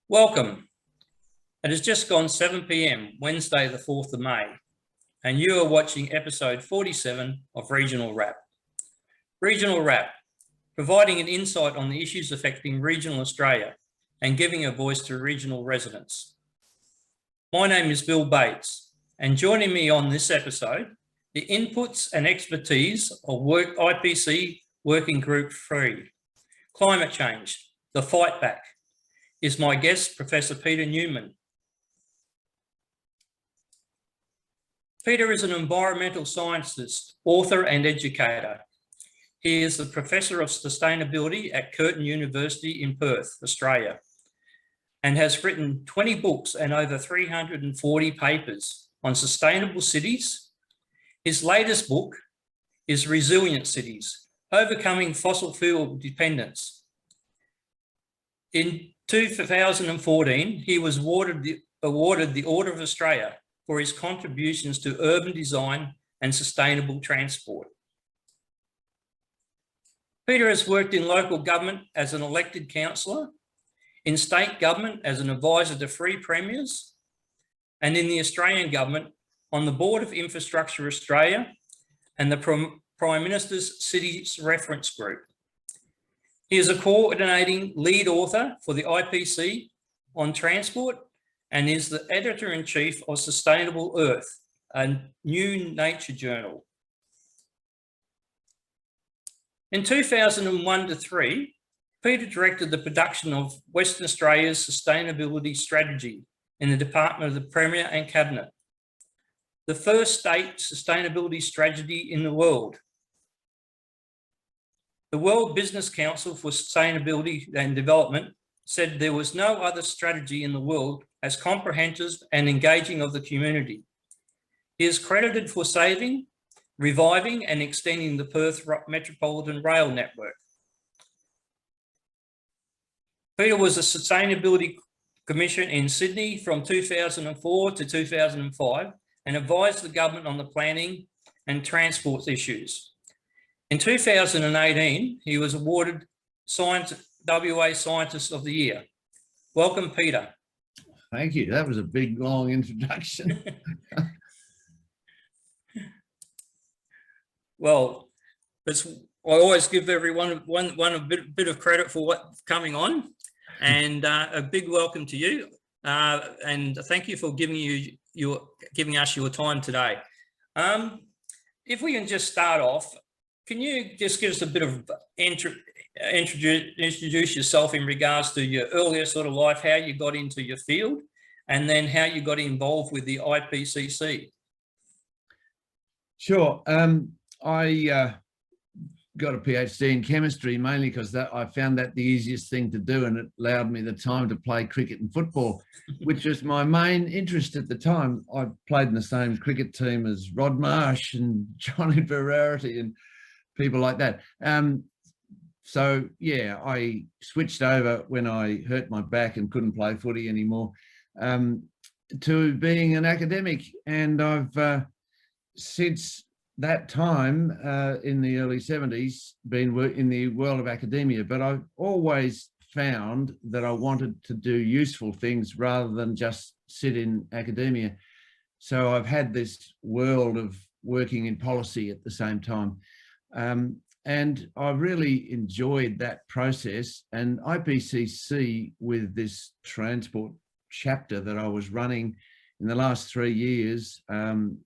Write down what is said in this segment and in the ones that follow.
Welcome. It has just gone 7 p.m, Wednesday, the 4th of May, and you are watching episode 47 of Regional Wrap. Regional Wrap, providing an insight on the issues affecting regional Australia and giving a voice to regional residents. My name is Bill Bates, and joining me on this episode, the inputs and expertise of IPCC Working Group 3, Climate Change, the Fight Back, is my guest, Professor Peter Newman. Peter is an environmental scientist, author and educator. He is the Professor of Sustainability at Curtin University in Perth, Australia, and has written 20 books and over 340 papers on sustainable cities. His latest book is Resilient Cities, Overcoming Fossil Fuel Dependence. In 2014, he was awarded the Order of Australia for his contributions to urban design and sustainable transport. Peter has worked in local government as an elected councillor, in state government as an advisor to 3 premiers, and in the Australian government on the Board of Infrastructure Australia and the Prime Minister's Cities Reference Group. He is a coordinating lead author for the IPCC on transport and is the editor-in-chief of Sustainable Earth, a new nature journal. In 2001 to 3, Peter directed the production of Western Australia's sustainability strategy in the Department of the Premier and Cabinet, the first state sustainability strategy in the world. The World Business Council for Sustainability and Development said there was no other strategy in the world as comprehensive and engaging of the community. He is credited for saving, reviving and extending the Perth Metropolitan Rail Network. Peter was a Sustainability Commissioner in Sydney from 2004 to 2005 and advised the government on the planning and transport issues. In 2018, he was awarded WA Scientist of the Year. Welcome, Peter. Thank you. That was a big, long introduction. Well, I always give everyone a bit of credit for what's coming on, and a big welcome to you. And thank you for giving us your time today. If we can just start off, can you just give us a bit of introduce yourself in regards to your earlier sort of life, how you got into your field, and then how you got involved with the IPCC? Sure. I got a PhD in chemistry mainly because I found that the easiest thing to do, and it allowed me the time to play cricket and football, which was my main interest at the time. I played in the same cricket team as Rod Marsh and Johnny Verarity and people like that. So yeah, I switched over when I hurt my back and couldn't play footy anymore to being an academic, and I've since that time in the early 70s been in the world of academia, but I've always found that I wanted to do useful things rather than just sit in academia. So I've had this world of working in policy at the same time. And I really enjoyed that process, and IPCC, with this transport chapter that I was running in the last 3 years,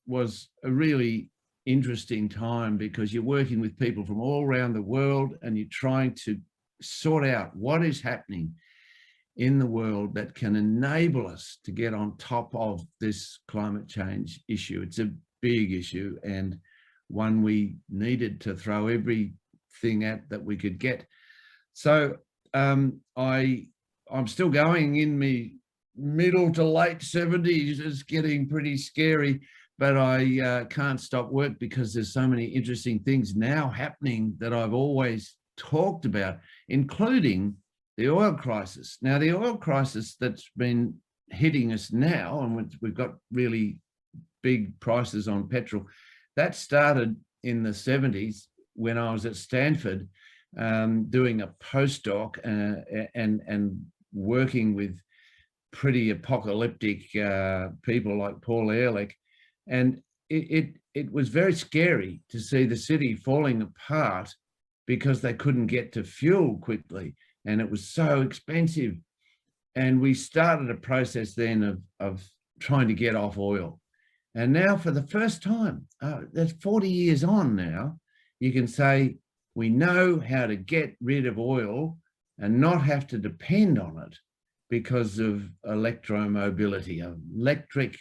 was a really interesting time because you're working with people from all around the world and you're trying to sort out what is happening in the world that can enable us to get on top of this climate change issue. It's a big issue and one we needed to throw everything at that we could get. So I'm still going in my middle to late 70s. It's getting pretty scary, but I can't stop work because there's so many interesting things now happening that I've always talked about, including the oil crisis. Now, the oil crisis that's been hitting us now, and we've got really big prices on petrol, that started in the 70s when I was at Stanford doing a postdoc and working with pretty apocalyptic people like Paul Ehrlich, and it was very scary to see the city falling apart because they couldn't get to fuel quickly, and it was so expensive. And we started a process then of trying to get off oil. And now for the first time, that's 40 years on now, you can say we know how to get rid of oil and not have to depend on it because of electromobility, electric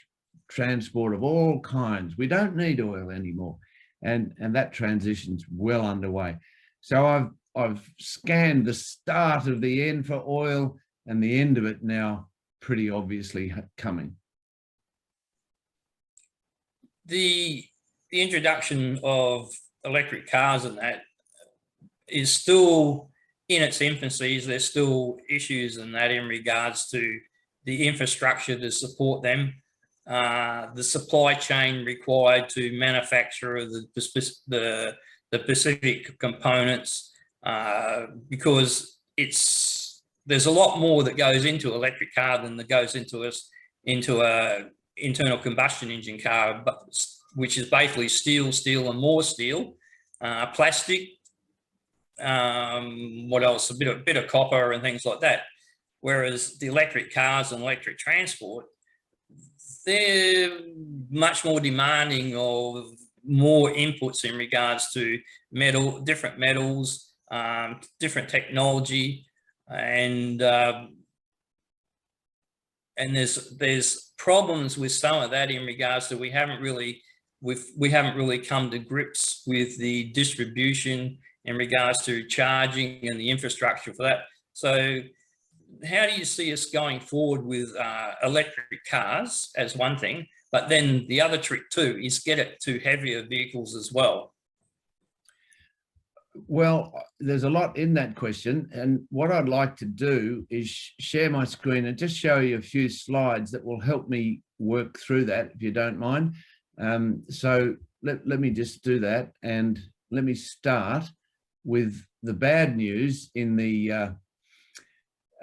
transport of all kinds. We don't need oil anymore. And that transition's well underway. So I've scanned the start of the end for oil and the end of it now pretty obviously coming. The introduction of electric cars and that is still in its infancies. There's still issues in that in regards to the infrastructure to support them, the supply chain required to manufacture the specific components, because there's a lot more that goes into electric car than that goes into a internal combustion engine car, which is basically steel and more steel, plastic, what else? A bit of copper and things like that. Whereas the electric cars and electric transport, they're much more demanding of more inputs in regards to different metals, different technology, and there's problems with some of that in regards to we haven't really come to grips with the distribution in regards to charging and the infrastructure for that. So how do you see us going forward with electric cars as one thing, but then the other trick too is get it to heavier vehicles as well? Well, there's a lot in that question, and what I'd like to do is share my screen and just show you a few slides that will help me work through that, if you don't mind. So let me just do that, and let me start with the bad news in the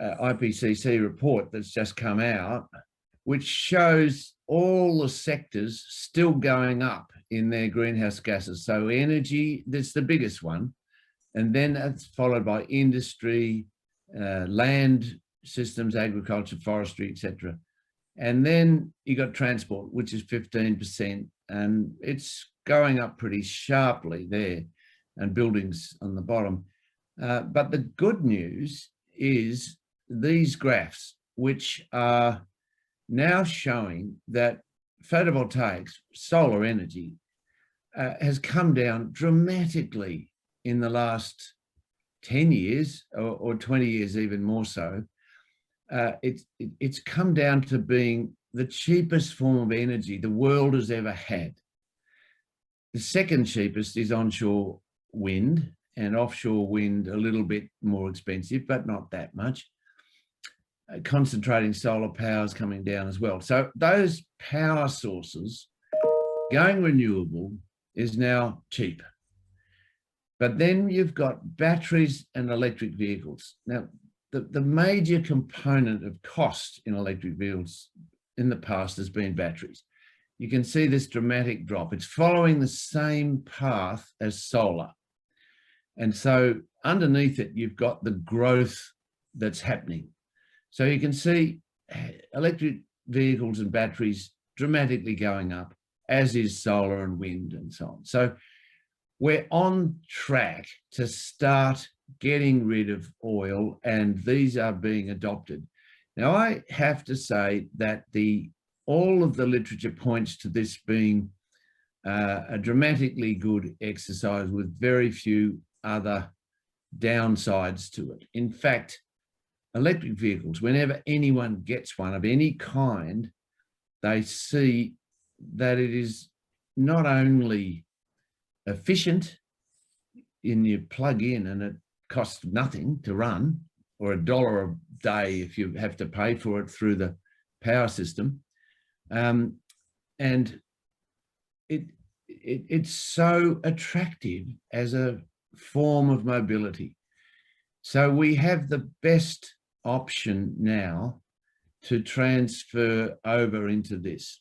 IPCC report that's just come out, which shows all the sectors still going up in their greenhouse gases. So energy, that's the biggest one. And then that's followed by industry, land systems, agriculture, forestry, etc. And then you got transport, which is 15%, and it's going up pretty sharply there, and buildings on the bottom. But the good news is these graphs, which are now showing that photovoltaics, solar energy, has come down dramatically in the last 10 years or 20 years, even more so. It's come down to being the cheapest form of energy the world has ever had. The second cheapest is onshore wind, and offshore wind a little bit more expensive, but not that much. Concentrating solar power is coming down as well. So those power sources going renewable is now cheap. But then you've got batteries and electric vehicles. Now, the major component of cost in electric vehicles in the past has been batteries. You can see this dramatic drop. It's following the same path as solar. And so underneath it, you've got the growth that's happening. So you can see electric vehicles and batteries dramatically going up, as is solar and wind and so on. So we're on track to start getting rid of oil, and these are being adopted. Now, I have to say that all of the literature points to this being a dramatically good exercise with very few other downsides to it. In fact, electric vehicles, whenever anyone gets one of any kind, they see that it is not only efficient in you plug in and it costs nothing to run, or $1 a day if you have to pay for it through the power system, and it's so attractive as a form of mobility. So we have the best option now to transfer over into this.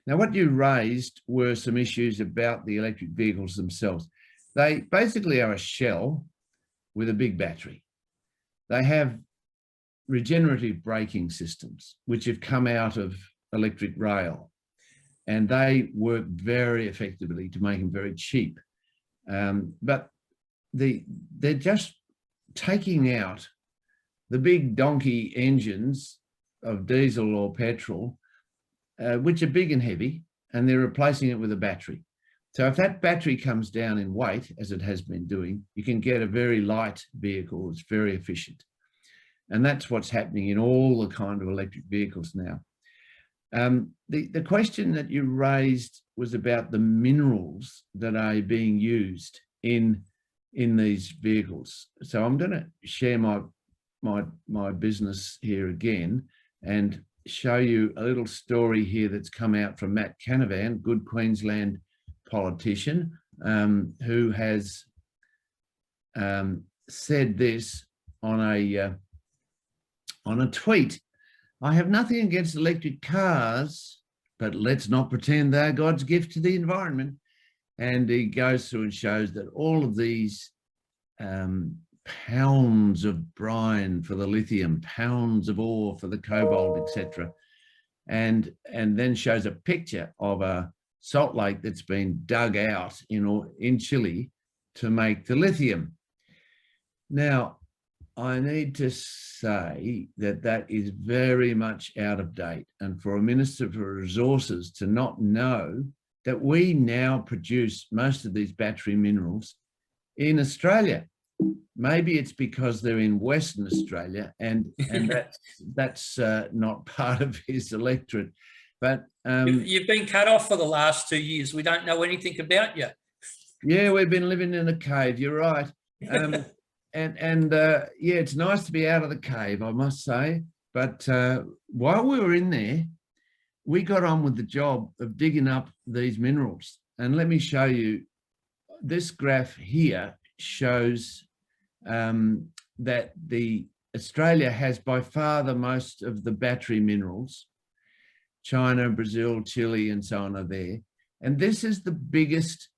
Now, what you raised were some issues about the electric vehicles themselves. They basically are a shell with a big battery. They have regenerative braking systems, which have come out of electric rail, and they work very effectively to make them very cheap. But they're just taking out the big donkey engines of diesel or petrol, which are big and heavy, and they're replacing it with a battery. So if that battery comes down in weight, as it has been doing, you can get a very light vehicle. It's very efficient. And that's what's happening in all the kind of electric vehicles now. The question that you raised was about the minerals that are being used in these vehicles. So I'm going to share my business here again and show you a little story here that's come out from Matt Canavan, good Queensland politician, who has said this on a tweet. I have nothing against electric cars, but let's not pretend they're God's gift to the environment. And he goes through and shows that all of these pounds of brine for the lithium, pounds of ore for the cobalt, etc., and then shows a picture of a salt lake that's been dug out in Chile to make the lithium. Now, I need to say that is very much out of date. And for a Minister for Resources to not know that we now produce most of these battery minerals in Australia. Maybe it's because they're in Western Australia and that's not part of his electorate. But you've been cut off for the last 2 years. We don't know anything about you. Yeah, we've been living in a cave. You're right. Yeah, it's nice to be out of the cave, I must say. But while we were in there, we got on with the job of digging up these minerals. And let me show you, this graph here shows that Australia has by far the most of the battery minerals. China, Brazil, Chile, and so on are there. And this is the biggest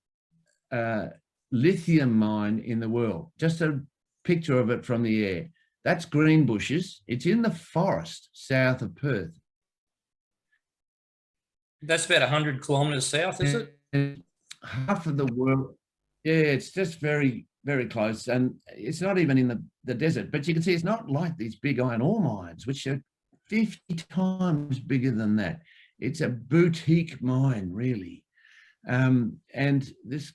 lithium mine in the world. Just a picture of it from the air. That's Greenbushes. It's in the forest south of Perth. That's about 100 kilometres south, is it? And half of the world, yeah, it's just very, very close. And it's not even in the desert, but you can see it's not like these big iron ore mines, which are 50 times bigger than that. It's a boutique mine, really. And this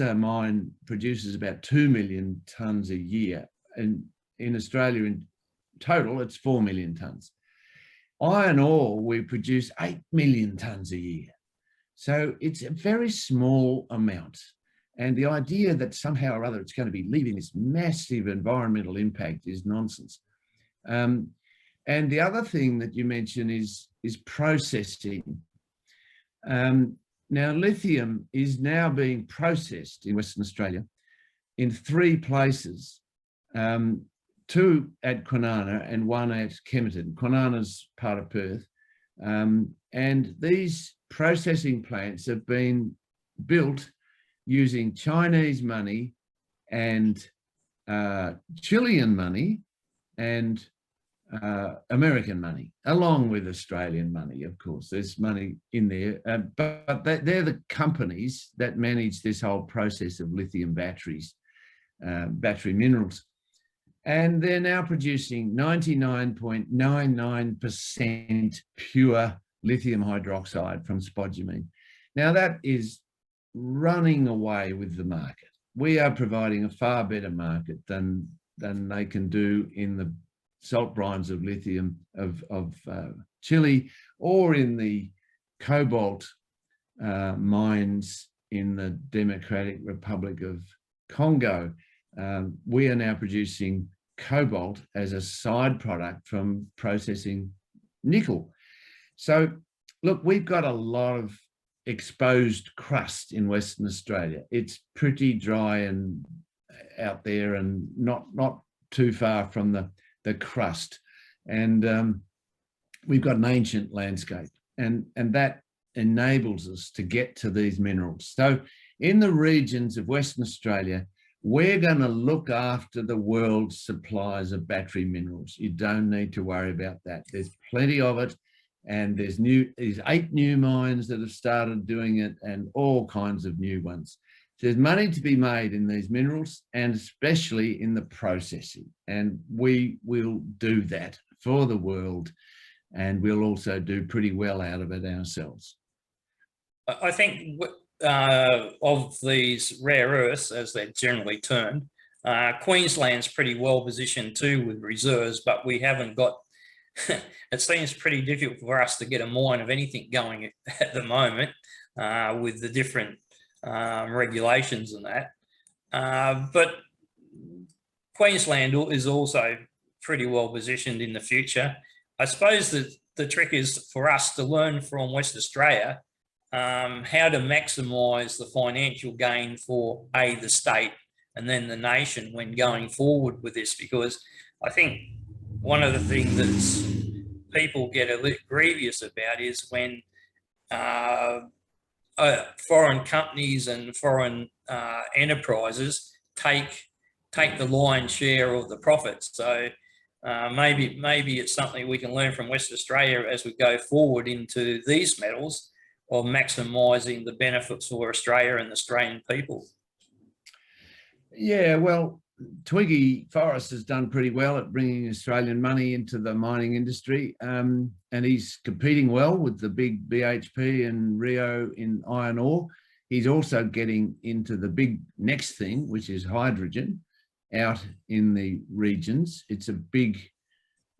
mine produces about 2 million tonnes a year. And in Australia, in total, it's 4 million tonnes. Iron ore, we produce 8 million tonnes a year. So it's a very small amount. And the idea that somehow or other it's going to be leaving this massive environmental impact is nonsense. And the other thing that you mentioned is processing. Now, lithium is now being processed in Western Australia in 3 places, 2 at Kwinana and 1 at Kemerton. Kwinana's part of Perth. And these processing plants have been built using Chinese money and Chilean money and American money, along with Australian money, of course. There's money in there, but they're the companies that manage this whole process of lithium batteries, battery minerals. And they're now producing 99.99% pure lithium hydroxide from spodumene. Now, that is running away with the market. We are providing a far better market than they can do in the salt brines of lithium of Chile, or in the cobalt mines in the Democratic Republic of Congo. We are now producing cobalt as a side product from processing nickel. So look, we've got a lot of exposed crust in Western Australia. It's pretty dry and out there and not too far from the crust. And we've got an ancient landscape, and that enables us to get to these minerals. So in the regions of Western Australia, we're going to look after the world's supplies of battery minerals. You don't need to worry about that. There's plenty of it, and there's 8 new mines that have started doing it, and all kinds of new ones. So there's money to be made in these minerals, and especially in the processing, and we will do that for the world, and we'll also do pretty well out of it ourselves. I think of these rare earths, as they're generally termed, Queensland's pretty well positioned too with reserves, but we haven't got, it seems pretty difficult for us to get a mine of anything going at the moment with the different regulations and that. But Queensland is also pretty well positioned in the future. I suppose that the trick is for us to learn from West Australia how to maximise the financial gain for the state and then the nation when going forward with this, because I think one of the things that people get a bit grievous about is when foreign companies and foreign enterprises take the lion's share of the profits. So maybe it's something we can learn from West Australia as we go forward into these metals, of maximising the benefits for Australia and the Australian people. Yeah, well, Twiggy Forrest has done pretty well at bringing Australian money into the mining industry, and he's competing well with the big BHP and Rio in iron ore. He's also getting into the big next thing, which is hydrogen, out in the regions. It's a big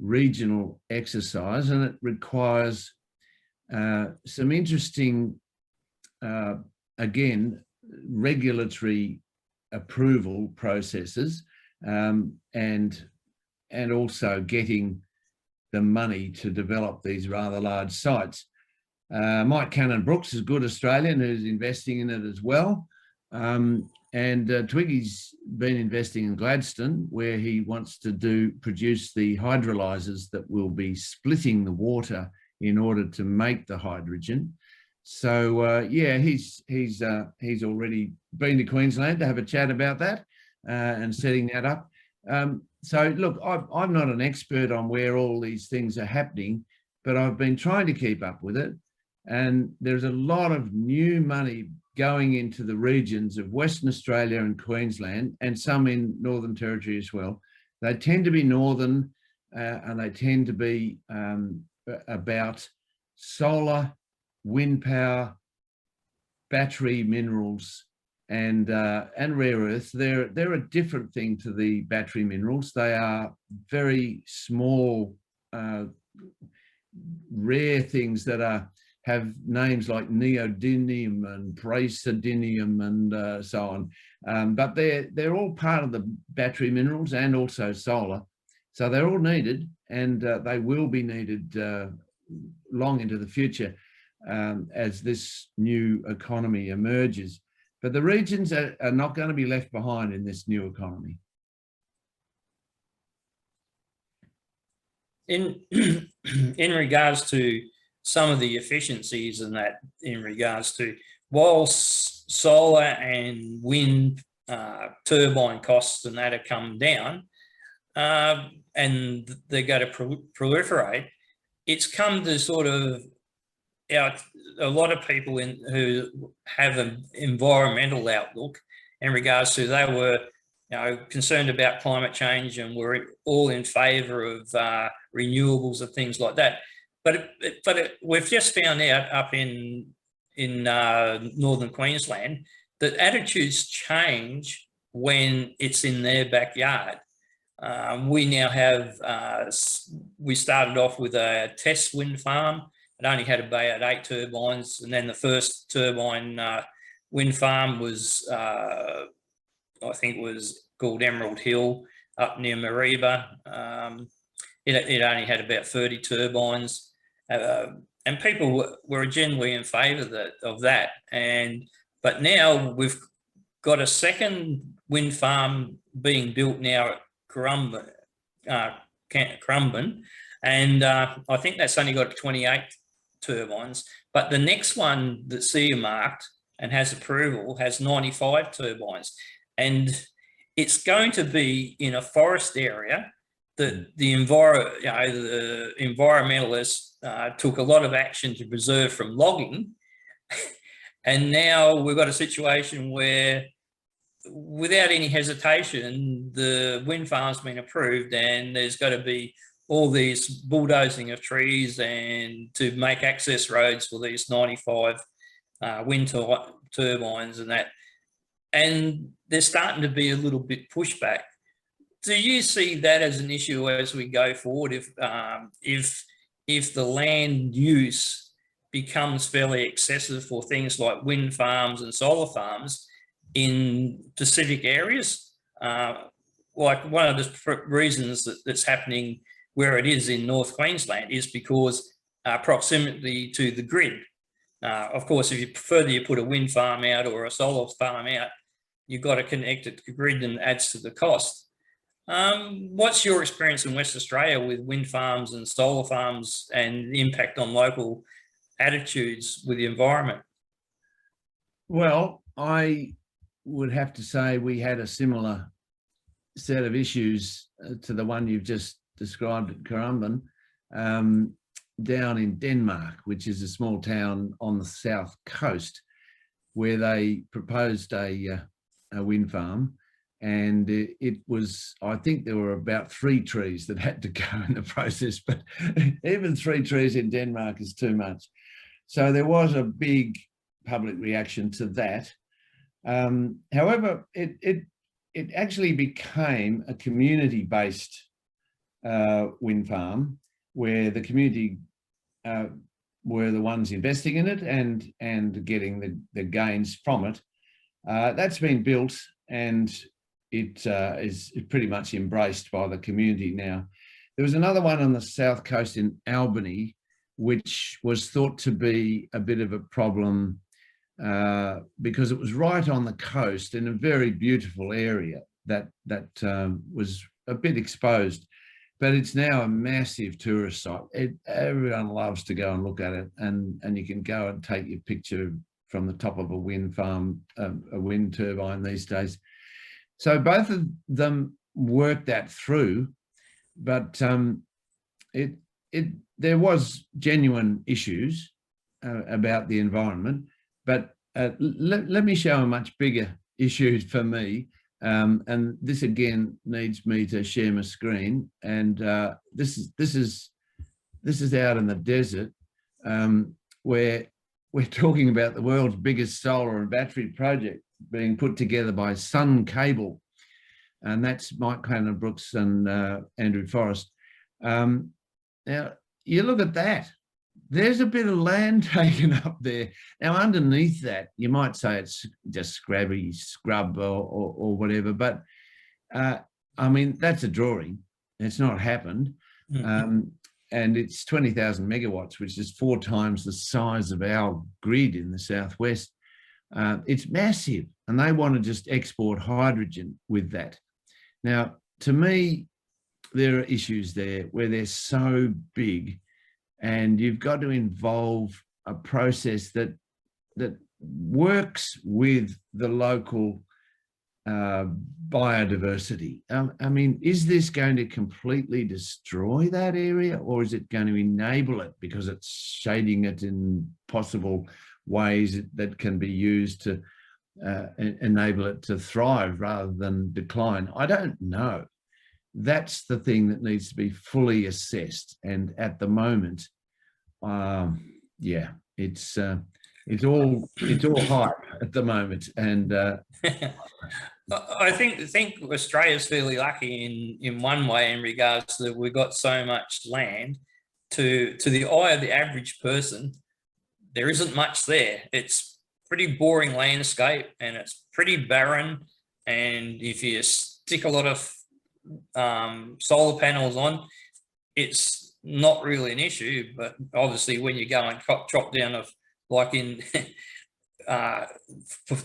regional exercise, and it requires some interesting, again, regulatory approval processes, and also getting the money to develop these rather large sites. Mike Cannon-Brooks is a good Australian who's investing in it as well. And Twiggy's been investing in Gladstone, where he wants to produce the hydrolyzers that will be splitting the water in order to make the hydrogen. So yeah, he's already been to Queensland to have a chat about that and setting that up. So look, I'm not an expert on where all these things are happening, but I've been trying to keep up with it. And there's a lot of new money going into the regions of Western Australia and Queensland, and some in Northern Territory as well. They tend to be northern, and they tend to be about solar, wind power, battery minerals, and rare earths. They're a different thing to the battery minerals. They are very small, rare things that have names like neodymium and praseodymium and so on. But they're all part of the battery minerals and also solar. So they're all needed, and they will be needed long into the future as this new economy emerges. But the regions are not going to be left behind in this new economy. In regards to some of the efficiencies and that, in regards to, whilst solar and wind turbine costs and that have come down, and they're going to proliferate, it's come to sort of a lot of people who have an environmental outlook in regards to, they were concerned about climate change and were all in favour of renewables and things like that. But we've just found out up in northern Queensland that attitudes change when it's in their backyard. We now have, we started off with a test wind farm. It only had about 8 turbines, and then the first turbine wind farm was, I think it was called Emerald Hill up near Mareeba. It only had about 30 turbines, and people were generally in favour of that. But now we've got a second wind farm being built now at Curtin, And I think that's only got 28 turbines. But the next one that's earmarked and has approval has 95 turbines. And it's going to be in a forest area that the environmentalists took a lot of action to preserve from logging. And now we've got a situation where, without any hesitation, the wind farm's been approved, and there's got to be all these bulldozing of trees and to make access roads for these 95 wind turbines and that. And there's starting to be a little bit pushback. Do you see that as an issue as we go forward? If the land use becomes fairly excessive for things like wind farms and solar farms in Pacific areas, like one of the reasons that's happening where it is in North Queensland is because proximity to the grid. Of course, if you further you put a wind farm out or a solar farm out, you've got to connect it to the grid, and adds to the cost. What's your experience in West Australia with wind farms and solar farms and the impact on local attitudes with the environment? Well, I would have to say we had a similar set of issues to the one you've just described at Curtin, down in Denmark, which is a small town on the south coast, where they proposed a wind farm. And it was, I think there were about 3 trees that had to go in the process, but even 3 trees in Denmark is too much. So there was a big public reaction to that. However, it actually became a community-based wind farm, where the community were the ones investing in it and getting the gains from it. That's been built, and it is pretty much embraced by the community now. There was another one on the south coast in Albany, which was thought to be a bit of a problem because it was right on the coast in a very beautiful area that was a bit exposed. But it's now a massive tourist site. Everyone loves to go and look at it, and you can go and take your picture from the top of a wind farm, a wind turbine these days. So both of them worked that through, but there was genuine issues about the environment. But let me show a much bigger issue for me. And this again needs me to share my screen. And this is out in the desert, where we're talking about the world's biggest solar and battery project being put together by Sun Cable, and that's Mike Cannon-Brooks and Andrew Forrest. Now you look at that. There's a bit of land taken up there. Now, underneath that, you might say it's just scrub or whatever, but I mean, that's a drawing. It's not happened. Mm-hmm. And it's 20,000 megawatts, which is 4 times the size of our grid in the southwest. It's massive, and they want to just export hydrogen with that. Now, to me, there are issues there where they're so big, and you've got to involve a process that works with the local biodiversity. I mean, is this going to completely destroy that area, or is it going to enable it because it's shading it in possible ways that can be used to enable it to thrive rather than decline? I don't know. That's the thing that needs to be fully assessed. And at the moment, yeah, it's all hype at the moment. And I think Australia's fairly lucky in one way, in regards to that we've got so much land. To the eye of the average person, there isn't much there. It's pretty boring landscape, and it's pretty barren. And if you stick a lot of solar panels on, it's not really an issue. But obviously, when you go and chop down of, like in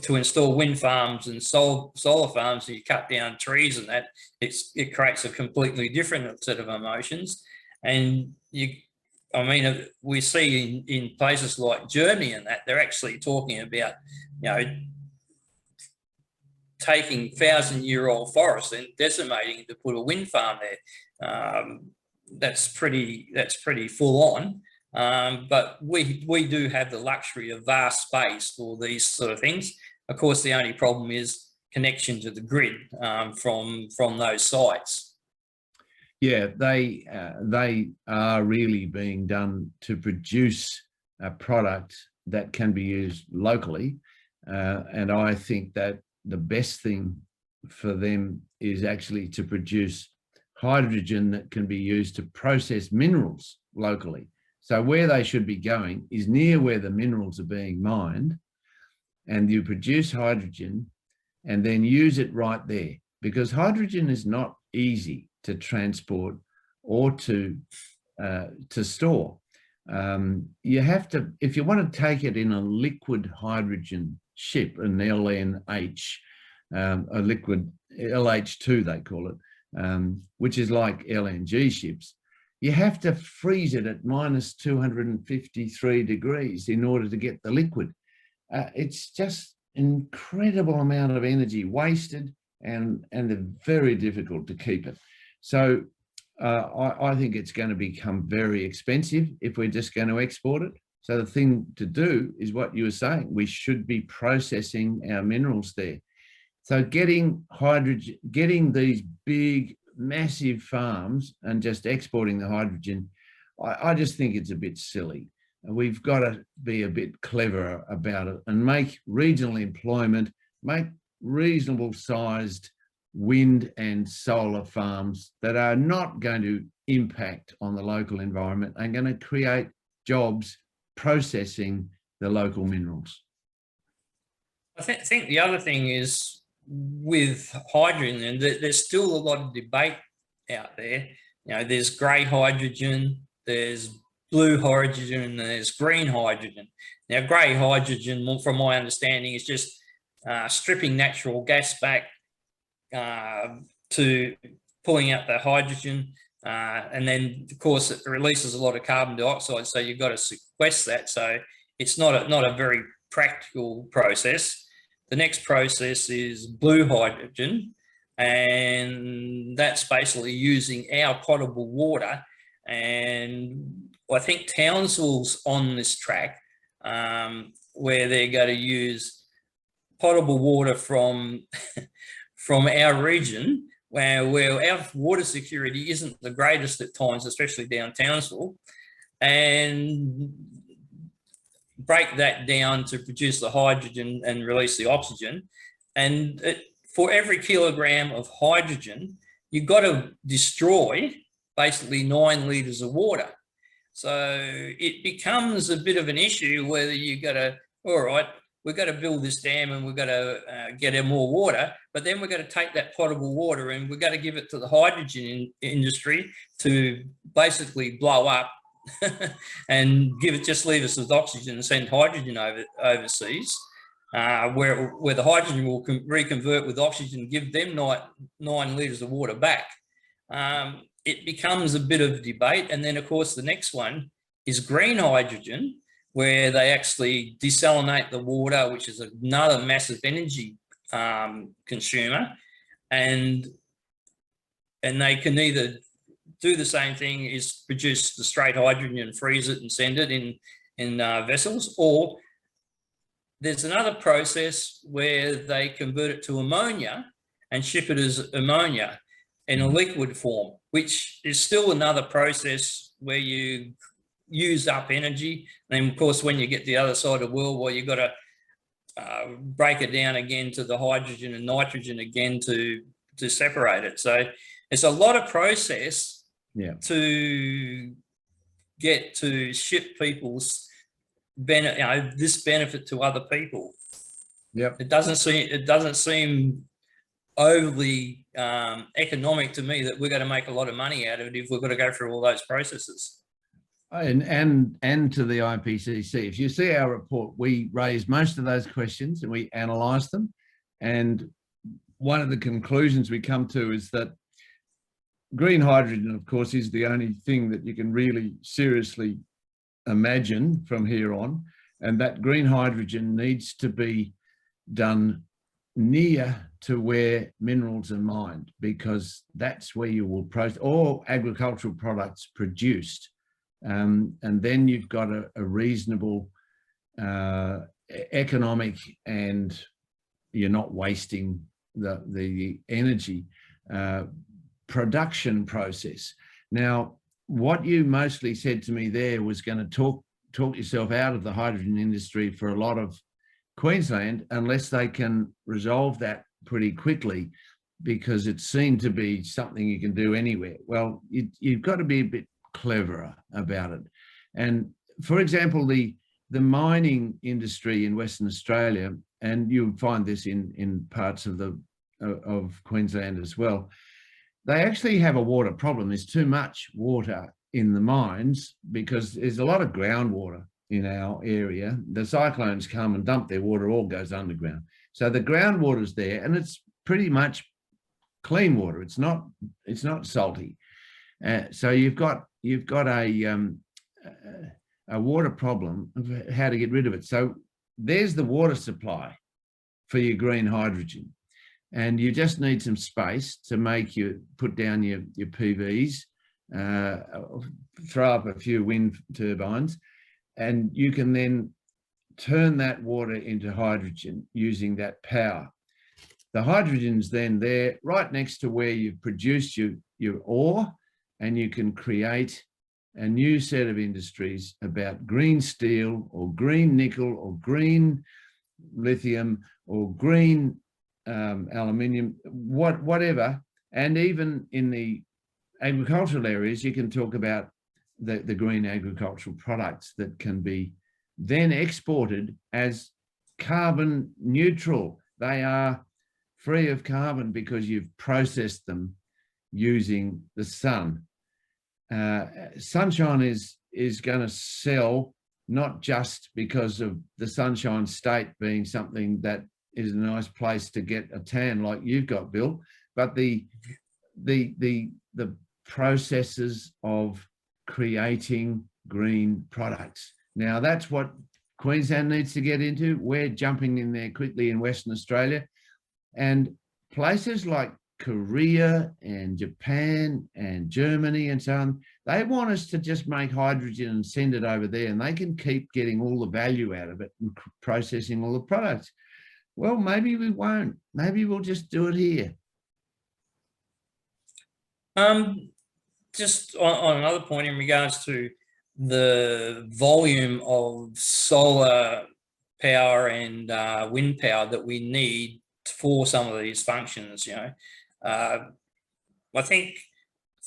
to install wind farms and solar farms, and you cut down trees and that, it creates a completely different set of emotions. And I mean, we see in places like Germany and that they're actually talking about, taking 1,000-year-old forests and decimating to put a wind farm there. That's pretty full on. But we do have the luxury of vast space for these sort of things. Of course, the only problem is connection to the grid from those sites. Yeah, they are really being done to produce a product that can be used locally. And I think that the best thing for them is actually to produce hydrogen that can be used to process minerals locally. So where they should be going is near where the minerals are being mined, and you produce hydrogen and then use it right there, because hydrogen is not easy to transport or to store. You have to, if you want to take it in a liquid hydrogen ship, an LNH, a liquid LH2 they call it, which is like LNG ships, you have to freeze it at minus 253 degrees in order to get the liquid. It's just incredible amount of energy wasted, and very difficult to keep it. So I think it's going to become very expensive if we're just going to export it. So the thing to do is what you were saying, we should be processing our minerals there. So getting hydrogen, getting these big, massive farms and just exporting the hydrogen, I just think it's a bit silly. We've got to be a bit clever about it and make regional employment, make reasonable sized wind and solar farms that are not going to impact on the local environment and going to create jobs processing the local minerals. I think the other thing is with hydrogen, and there's still a lot of debate out there. There's grey hydrogen, there's blue hydrogen, and there's green hydrogen. Now, grey hydrogen, from my understanding, is just stripping natural gas back to pulling out the hydrogen, and then of course it releases a lot of carbon dioxide, so you've got to sequester that. So it's not a very practical process. The next process is blue hydrogen, and that's basically using our potable water. And I think Townsville's on this track where they're going to use potable water from our region, where our water security isn't the greatest at times, especially down Townsville, and break that down to produce the hydrogen and release the oxygen. And for every kilogram of hydrogen, you've got to destroy basically 9 litres of water. So it becomes a bit of an issue whether you got to, all right, we've got to build this dam and we've got to get in more water, but then we've got to take that potable water and we've got to give it to the hydrogen industry to basically blow up and just leave us with oxygen and send hydrogen overseas, where the hydrogen will reconvert with oxygen, give them 9 litres of water back. It becomes a bit of debate. And then, of course, the next one is green hydrogen, where they actually desalinate the water, which is another massive energy consumer, and they can either do the same thing, is produce the straight hydrogen and freeze it and send it in vessels, or there's another process where they convert it to ammonia and ship it as ammonia in a liquid form, which is still another process where you use up energy. And of course, when you get to the other side of the world, well, you've got to break it down again to the hydrogen and nitrogen again to separate it. So it's a lot of process to get to ship people's this benefit to other people. Yep. It doesn't seem overly economic to me that we're going to make a lot of money out of it if we've got to go through all those processes. And to the IPCC, if you see our report, we raised most of those questions and we analysed them. And one of the conclusions we come to is that green hydrogen, of course, is the only thing that you can really seriously imagine from here on. And that green hydrogen needs to be done near to where minerals are mined, because that's where you will process all agricultural products produced. And then you've got a reasonable economic, and you're not wasting the energy production process. Now, what you mostly said to me there was going to talk yourself out of the hydrogen industry for a lot of Queensland, unless they can resolve that pretty quickly, because it seemed to be something you can do anywhere. Well, you've got to be a bit cleverer about it. And for example, the mining industry in Western Australia, and you'll find this in parts of Queensland as well, they actually have a water problem. There's too much water in the mines because there's a lot of groundwater in our area. The cyclones come and dump their water, all goes underground. So the groundwater's there, and it's pretty much clean water. It's not salty. So you've got a water problem of how to get rid of it. So there's the water supply for your green hydrogen. And you just need some space to put down your PVs, throw up a few wind turbines, and you can then turn that water into hydrogen using that power. The hydrogen's then there right next to where you've produced your ore, and you can create a new set of industries about green steel or green nickel or green lithium or green aluminium, whatever. And even in the agricultural areas, you can talk about the green agricultural products that can be then exported as carbon neutral. They are free of carbon because you've processed them using the sun. Sunshine is going to sell, not just because of the Sunshine State being something that is a nice place to get a tan like you've got, Bill, but the processes of creating green products. Now, that's what Queensland needs to get into. We're jumping in there quickly in Western Australia, and places like Korea and Japan and Germany and so on, they want us to just make hydrogen and send it over there, and they can keep getting all the value out of it and processing all the products. Well, maybe we won't. Maybe we'll just do it here. Just on another point in regards to the volume of solar power and wind power that we need for some of these functions, I think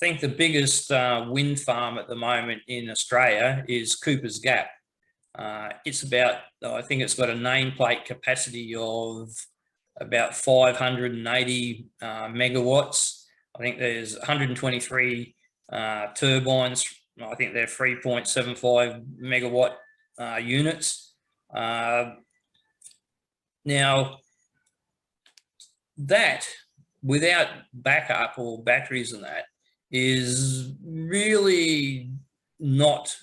the biggest wind farm at the moment in Australia is Cooper's Gap. It's about, I think it's got a nameplate capacity of about 580 megawatts. I think there's 123 turbines. I think they're 3.75 megawatt units. Now, that without backup or batteries and that is really not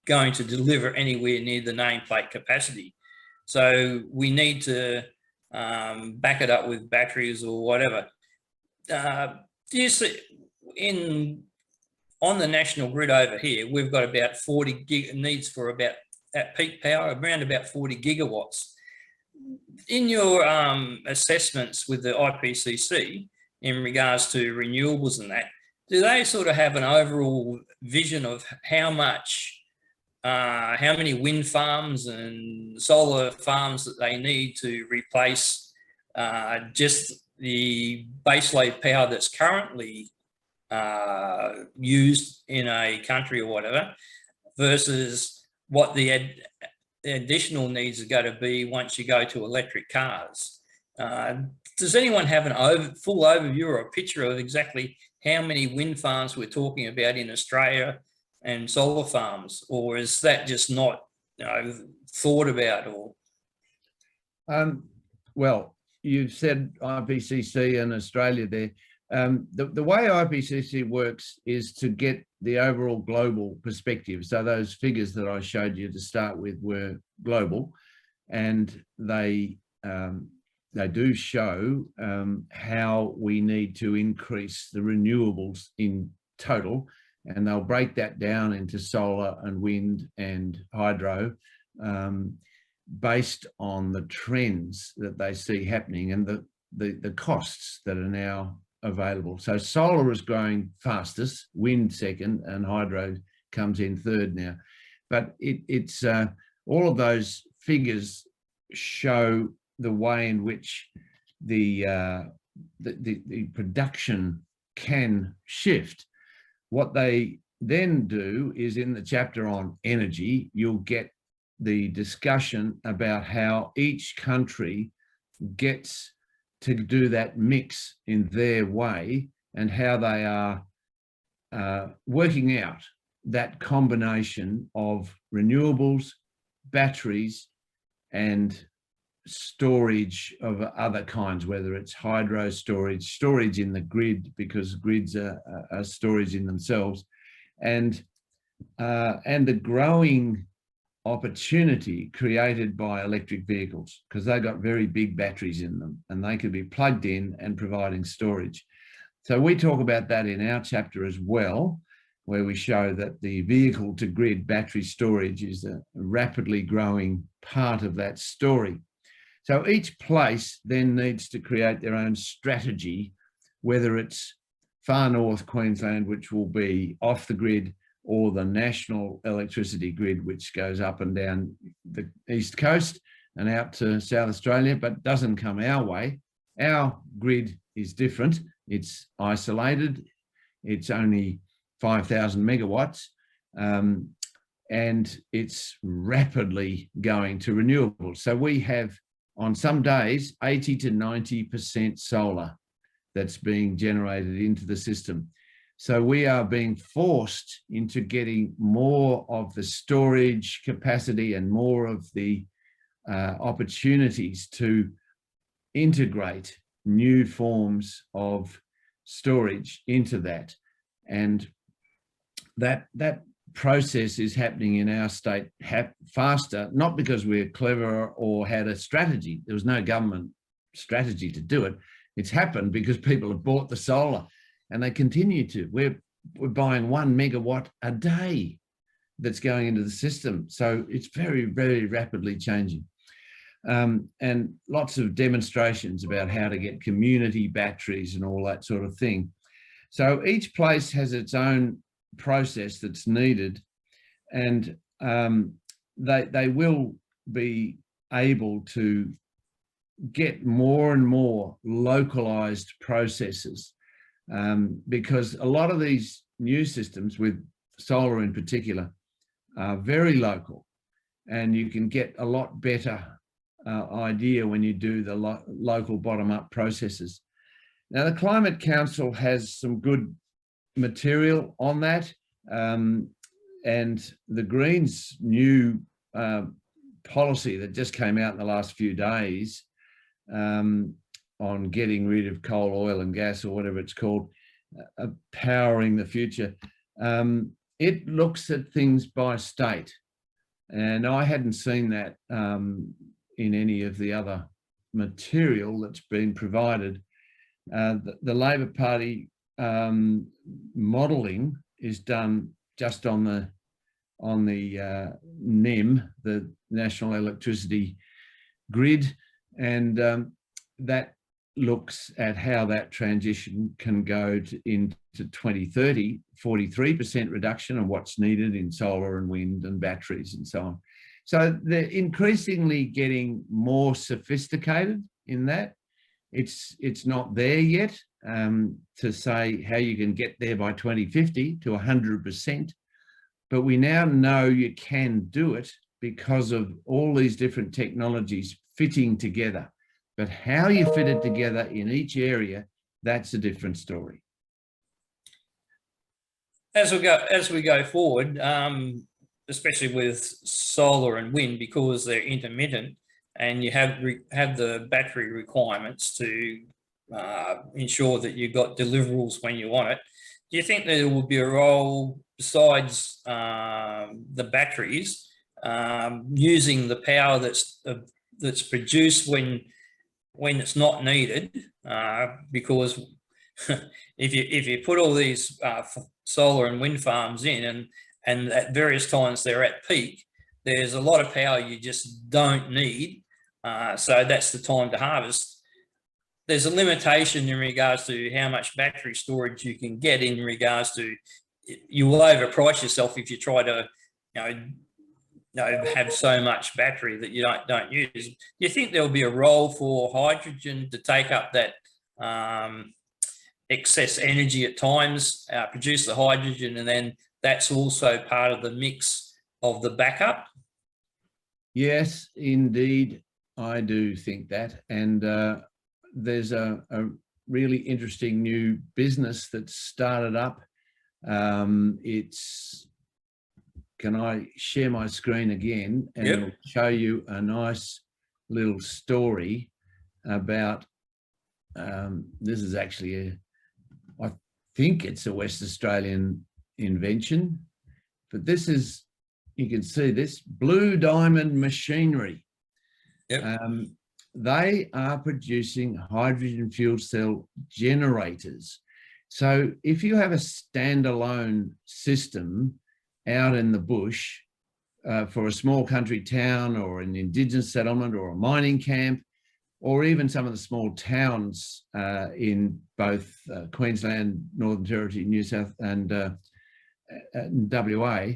going to deliver anywhere near the nameplate capacity. So we need to back it up with batteries or whatever. Do you see on the national grid over here, we've got about 40 needs for about at peak power, around about 40 gigawatts. In your assessments with the IPCC in regards to renewables and that, do they sort of have an overall vision of how many wind farms and solar farms that they need to replace just the baseload power that's currently used in a country or whatever, versus what the additional needs are going to be once you go to electric cars? Does anyone have an full overview or a picture of exactly how many wind farms we're talking about in Australia and solar farms, or is that just not thought about? Or well, you've said IPCC and Australia there. The way IPCC works is to get the overall global perspective. So those figures that I showed you to start with were global, and they do show how we need to increase the renewables in total, and they'll break that down into solar and wind and hydro based on the trends that they see happening and the costs that are now available. So solar is growing fastest, wind second, and hydro comes in third now. But it's all of those figures show the way in which the production can shift. What they then do is, in the chapter on energy, you'll get the discussion about how each country gets to do that mix in their way, and how they are working out that combination of renewables, batteries, and storage of other kinds, whether it's hydro storage in the grid, because grids are storage in themselves, and the growing opportunity created by electric vehicles, because they've got very big batteries in them and they could be plugged in and providing storage. So we talk about that in our chapter as well, where we show that the vehicle to grid battery storage is a rapidly growing part of that story. So each place then needs to create their own strategy, whether it's far north Queensland, which will be off the grid, or the national electricity grid, which goes up and down the east coast and out to South Australia, but doesn't come our way. Our grid is different. It's isolated. It's only 5,000 megawatts, and it's rapidly going to renewables. So we have, on some days, 80 to 90% solar that's being generated into the system. So we are being forced into getting more of the storage capacity and more of the opportunities to integrate new forms of storage into that. And that process is happening in our state faster, not because we're clever or had a strategy. There was no government strategy to do it. It's happened because people have bought the solar, and they continue to. We're buying 1 megawatt a day that's going into the system. So it's very, very rapidly changing. And lots of demonstrations about how to get community batteries and all that sort of thing. So each place has its own process that's needed, and they will be able to get more and more localized processes, because a lot of these new systems, with solar in particular, are very local, and you can get a lot better idea when you do the local bottom-up processes. Now, the Climate Council has some good material on that, and the Greens' new policy that just came out in the last few days on getting rid of coal, oil and gas, or whatever it's called, powering the future, it looks at things by state. And I hadn't seen that in any of the other material that's been provided. The Labor Party modelling is done just on the NEM, the National Electricity Grid, and that looks at how that transition can go into 2030, 43% reduction of what's needed in solar and wind and batteries and so on. So they're increasingly getting more sophisticated in that. It's not there yet to say how you can get there by 2050 to 100%, but we now know you can do it because of all these different technologies fitting together. But how you fit it together in each area, that's a different story. As we go forward, especially with solar and wind, because they're intermittent, and you have the battery requirements to ensure that you've got deliverables when you want it. Do you think there will be a role besides the batteries using the power that's produced when it's not needed? Because if you put all these solar and wind farms in, and at various times they're at peak, there's a lot of power you just don't need. So that's the time to harvest. There's a limitation in regards to how much battery storage you can get, in regards to you will overprice yourself if you try to, have so much battery that you don't use. Do you think there'll be a role for hydrogen to take up that excess energy at times, produce the hydrogen, and then that's also part of the mix of the backup? Yes, indeed, I do think that. And there's a really interesting new business that's started up. Can I share my screen again and Yep. it'll show you a nice little story about, this is actually I think it's a West Australian invention, but this is, you can see this, Blue Diamond Machinery. Yep. They are producing hydrogen fuel cell generators. So if you have a standalone system out in the bush for a small country town or an Indigenous settlement or a mining camp, or even some of the small towns in both Queensland, Northern Territory, New South and WA,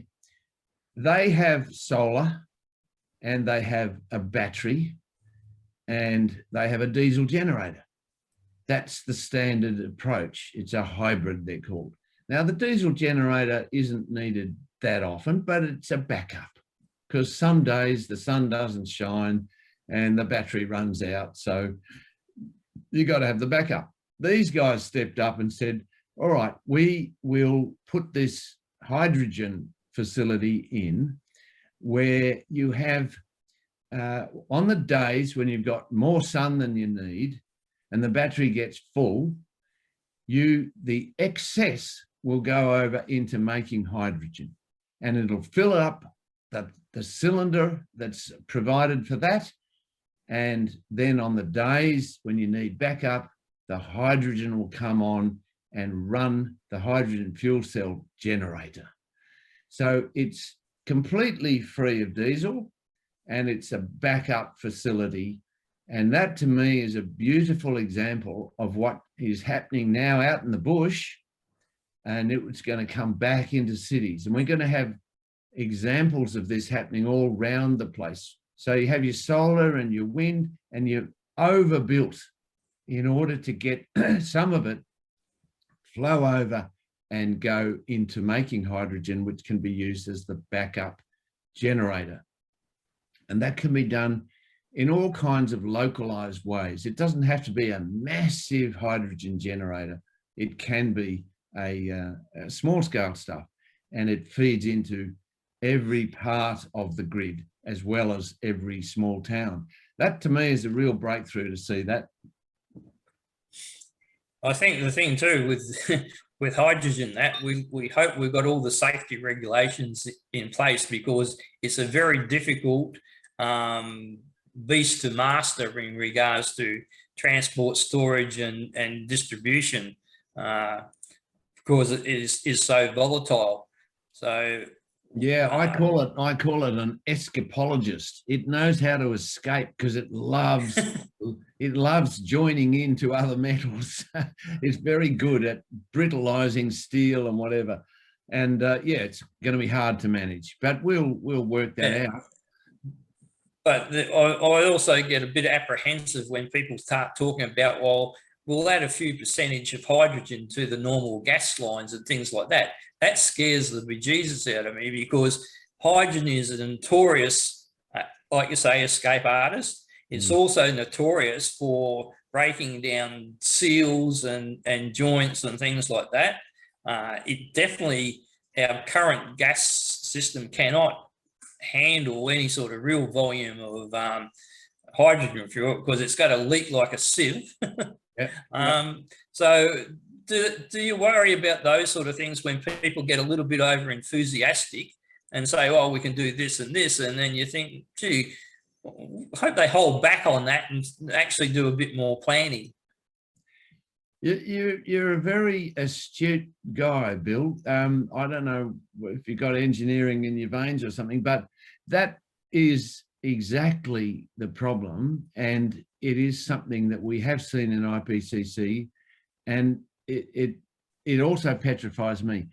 they have solar and they have a battery and they have a diesel generator. That's the standard approach. It's a hybrid, they're called. Now, the diesel generator isn't needed that often, but it's a backup, because some days the sun doesn't shine and the battery runs out. So you got to have the backup. These guys stepped up and said, all right, we will put this hydrogen facility in where you have, on the days when you've got more sun than you need and the battery gets full, the excess will go over into making hydrogen, and it'll fill up the cylinder that's provided for that. And then on the days when you need backup, the hydrogen will come on and run the hydrogen fuel cell generator. So it's completely free of diesel and it's a backup facility. And that to me is a beautiful example of what is happening now out in the bush, and it's going to come back into cities. And we're going to have examples of this happening all around the place. So you have your solar and your wind, and you're overbuilt in order to get some of it flow over and go into making hydrogen, which can be used as the backup generator. And that can be done in all kinds of localized ways. It doesn't have to be a massive hydrogen generator. It can be a small scale stuff, and it feeds into every part of the grid as well as every small town. That to me is a real breakthrough to see that. I think the thing too with hydrogen, that we hope we've got all the safety regulations in place, because it's a very difficult beast to master in regards to transport, storage and distribution, because it is so volatile. So yeah, I call it an escapologist. It knows how to escape because it loves joining into other metals. It's very good at brittleizing steel and whatever. And yeah, it's going to be hard to manage, but we'll work that out. But I also get a bit apprehensive when people start talking about, well, we'll add a few percentage of hydrogen to the normal gas lines and things like that. That scares the bejesus out of me, because hydrogen is a notorious, like you say, escape artist. It's also notorious for breaking down seals and joints and things like that. It definitely, our current gas system cannot handle any sort of real volume of hydrogen fuel, because it's got to leak like a sieve. So do you worry about those sort of things when people get a little bit over enthusiastic and say, oh, we can do this, and then you think, gee, I hope they hold back on that and actually do a bit more planning? You're a very astute guy, Bill. I don't know if you've got engineering in your veins or something, but that is exactly the problem. And it is something that we have seen in IPCC. And it also petrifies me.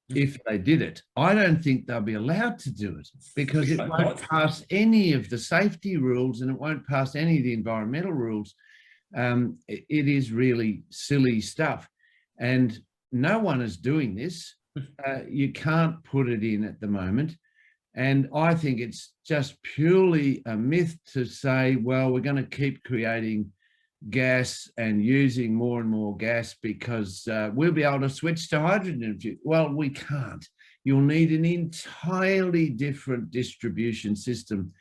If they did it, I don't think they'll be allowed to do it, because it won't pass any of the safety rules and it won't pass any of the environmental rules. It is really silly stuff, and no one is doing this. You can't put it in at the moment, and I think it's just purely a myth to say, well, we're going to keep creating gas and using more and more gas because we'll be able to switch to hydrogen in the future. Well, we can't. You'll need an entirely different distribution system,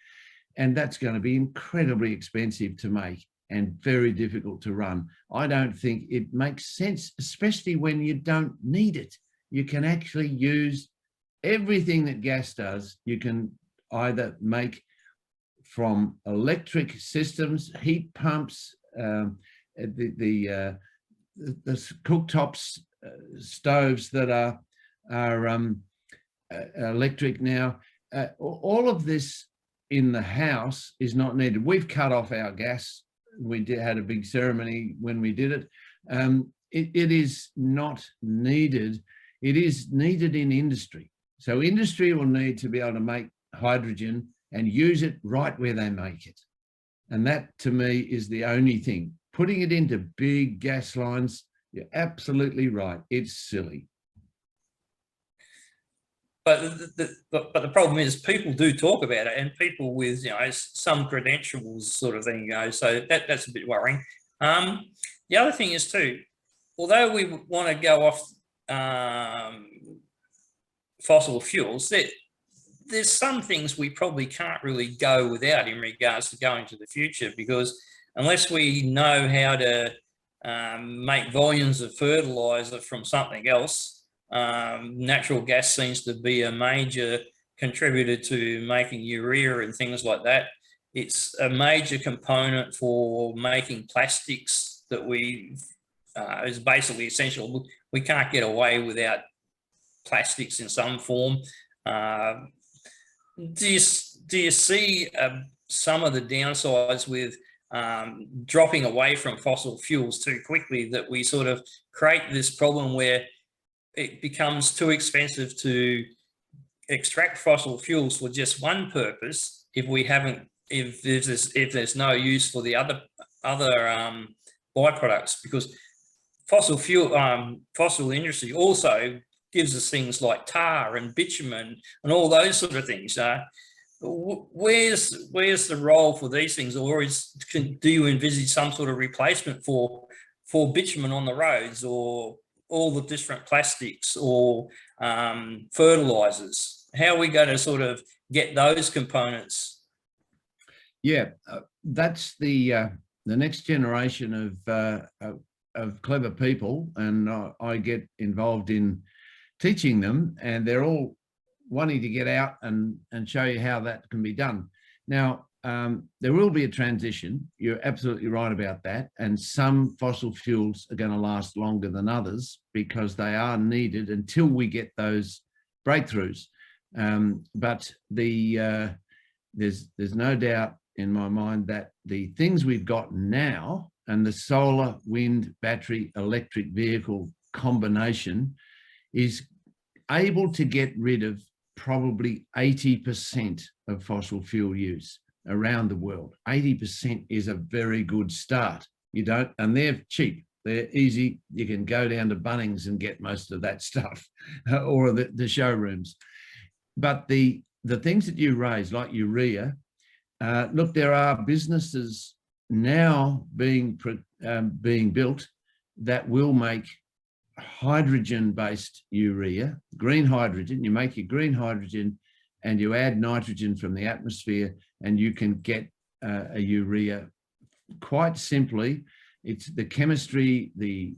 and that's going to be incredibly expensive to make and very difficult to run. I don't think it makes sense, especially when you don't need it. You can actually use everything that gas does. You can either make from electric systems, heat pumps, the cooktops, stoves that are electric now. All of this in the house is not needed. We've cut off our gas. We had a big ceremony when we did it. It is not needed. It is needed in industry. So industry will need to be able to make hydrogen and use it right where they make it. And that, to me, is the only thing. Putting it into big gas lines, you're absolutely right. It's silly. But the problem is people do talk about it, and people with, some credentials sort of thing, so that's a bit worrying. The other thing is too, although we want to go off fossil fuels, there's some things we probably can't really go without in regards to going to the future, because unless we know how to make volumes of fertilizer from something else, natural gas seems to be a major contributor to making urea and things like that. It's a major component for making plastics that is basically essential. We can't get away without plastics in some form. Do you see some of the downsides with dropping away from fossil fuels too quickly, that we sort of create this problem where it becomes too expensive to extract fossil fuels for just one purpose if there's no use for the other byproducts? Because fossil industry also gives us things like tar and bitumen and all those sort of things. Where's the role for these things, or do you envisage some sort of replacement for bitumen on the roads, or all the different plastics, or fertilizers? How are we going to sort of get those components? Yeah, that's the next generation of clever people, and I get involved in teaching them, and they're all wanting to get out and show you how that can be done. Now, there will be a transition. You're absolutely right about that. And some fossil fuels are going to last longer than others because they are needed until we get those breakthroughs. But there's no doubt in my mind that the things we've got now, and the solar, wind, battery, electric vehicle combination, is able to get rid of probably 80% of fossil fuel use around the world. 80% is a very good start. And they're cheap, they're easy. You can go down to Bunnings and get most of that stuff, or the showrooms. But the things that you raise, like urea, look, there are businesses now being built that will make hydrogen-based urea, green hydrogen. You make your green hydrogen and you add nitrogen from the atmosphere, and you can get a urea quite simply. It's the chemistry, the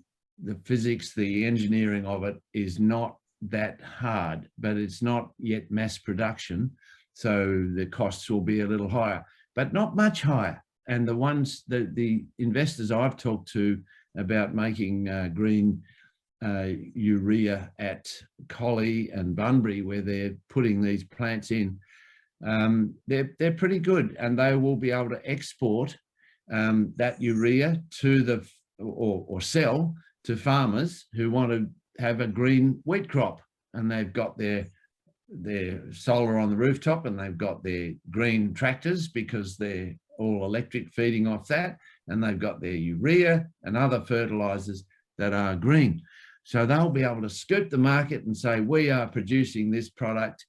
physics, the engineering of it is not that hard, but it's not yet mass production. So the costs will be a little higher, but not much higher. And the investors I've talked to about making green urea at Collie and Bunbury, where they're putting these plants in, they're pretty good, and they will be able to export that urea to or sell to farmers who want to have a green wheat crop, and they've got their solar on the rooftop, and they've got their green tractors because they're all electric feeding off that, and they've got their urea and other fertilizers that are green. So they'll be able to scoop the market and say, we are producing this product,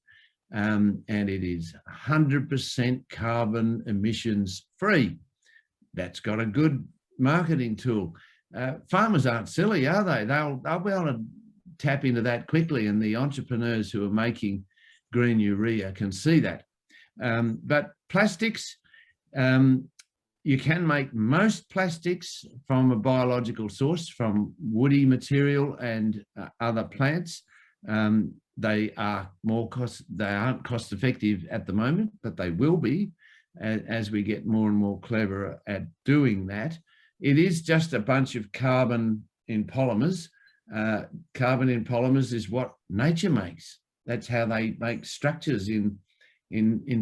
and it is 100% carbon emissions free. That's got a good marketing tool. Farmers aren't silly, are they? They'll be able to tap into that quickly, and the entrepreneurs who are making green urea can see that. But plastics, you can make most plastics from a biological source, from woody material and other plants. They aren't cost effective at the moment, but they will be as we get more and more clever at doing that. It is just a bunch of carbon in polymers. Carbon in polymers is what nature makes. That's how they make structures in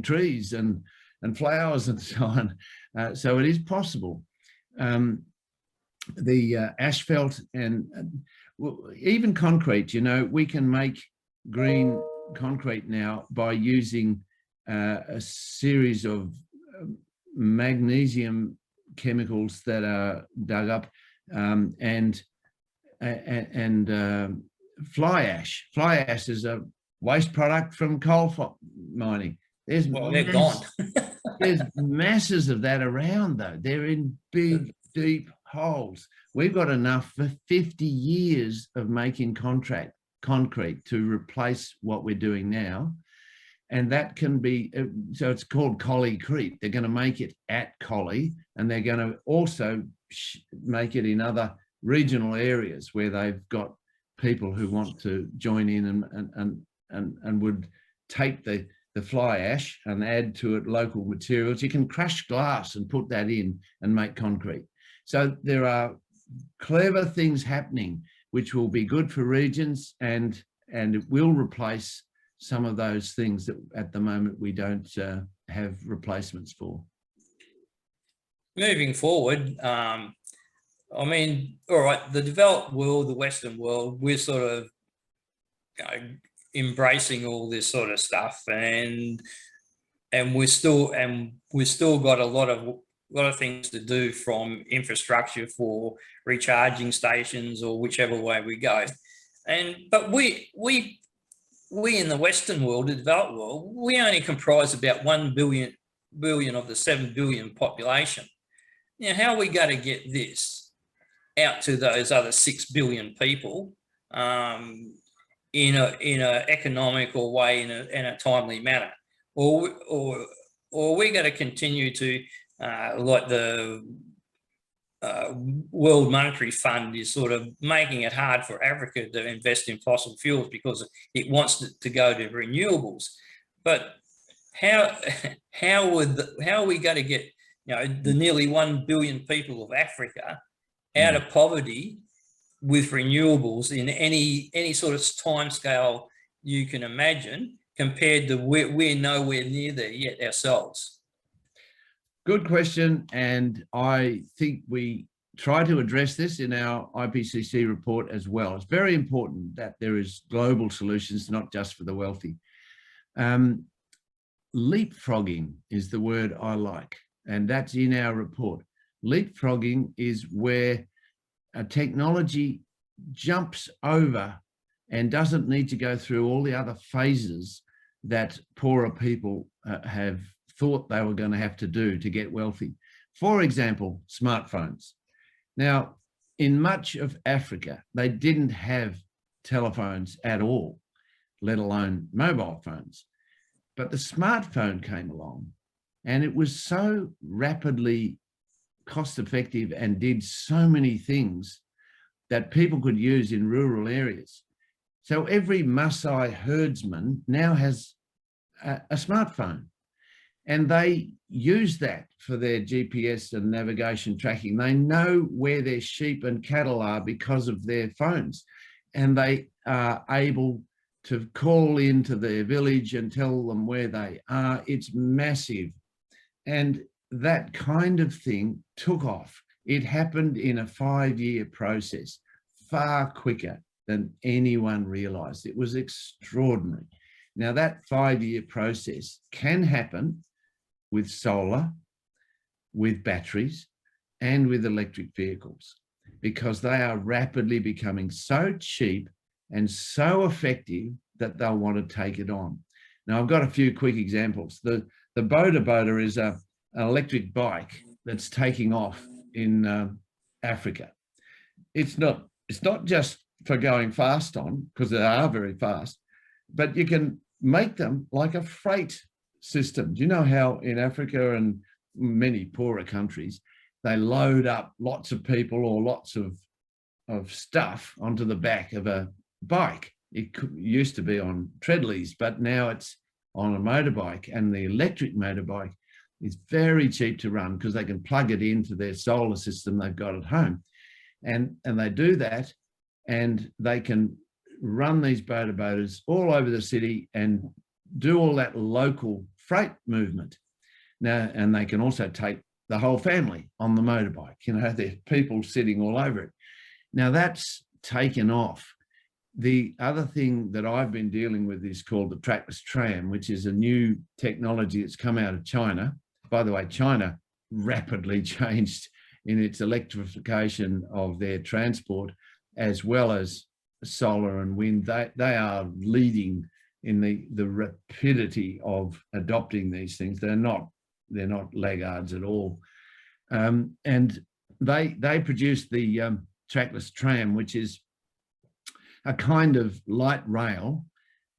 trees and flowers and so on. So it is possible. The asphalt and even concrete, we can make green concrete now by using a series of magnesium chemicals that are dug up, and fly ash. Fly ash is a waste product from coal mining. They're gone. There's masses of that around, though. They're in big, deep holes. We've got enough for 50 years of making concrete to replace what we're doing now. And that can be, so it's called Collie-crete. They're going to make it at Collie, and they're going to also make it in other regional areas where they've got people who want to join in and would take the fly ash and add to it local materials. You can crush glass and put that in and make concrete. So there are clever things happening which will be good for regions, and it will replace some of those things that at the moment we don't have replacements for. Moving forward, I mean, all right, the developed world, the Western world, we're sort of embracing all this sort of stuff, and we're still got a lot of things to do, from infrastructure for recharging stations or whichever way we go. But we in the Western world, the developed world, we only comprise about 1 billion of the 7 billion population. Now, how are we going to get this out to those other 6 billion people in a economical way, in a timely manner? Or are we going to continue to, like the World Monetary Fund is sort of making it hard for Africa to invest in fossil fuels because it wants to go to renewables? But how are we going to get the nearly 1 billion people of Africa out of poverty with renewables in any sort of time scale you can imagine, compared to we're nowhere near there yet ourselves? Good question, and I think we try to address this in our IPCC report as well. It's very important that there is global solutions, not just for the wealthy. Leapfrogging is the word I like, and that's in our report. Leapfrogging is where a technology jumps over and doesn't need to go through all the other phases that poorer people have thought they were going to have to do to get wealthy. For example, smartphones. Now, in much of Africa, they didn't have telephones at all, let alone mobile phones. But the smartphone came along, and it was so rapidly cost effective and did so many things that people could use in rural areas. So every Maasai herdsman now has a smartphone, and they use that for their GPS and navigation tracking. They know where their sheep and cattle are because of their phones, and they are able to call into their village and tell them where they are. It's massive. And that kind of thing took off. It happened in a 5-year process, far quicker than anyone realized. It was extraordinary. Now, that 5-year process can happen with solar, with batteries, and with electric vehicles, because they are rapidly becoming so cheap and so effective that they'll want to take it on. Now, I've got a few quick examples. The boda is an electric bike that's taking off in Africa. It's not just for going fast on, because they are very fast, but you can make them like a freight system. Do you know how in Africa and many poorer countries, they load up lots of people or lots of stuff onto the back of a bike? It used to be on treadlills, but now it's on a motorbike, and the electric motorbike is very cheap to run because they can plug it into their solar system they've got at home. And they do that, and they can run these bodas all over the city and do all that local freight movement. Now, and they can also take the whole family on the motorbike. You know, there are people sitting all over it. Now, that's taken off. The other thing that I've been dealing with is called the Trackless Tram, which is a new technology that's come out of China. By the way, China rapidly changed in its electrification of their transport, as well as solar and wind. They are leading in the rapidity of adopting these things. They're not laggards at all. And they produced the Trackless Tram, which is a kind of light rail,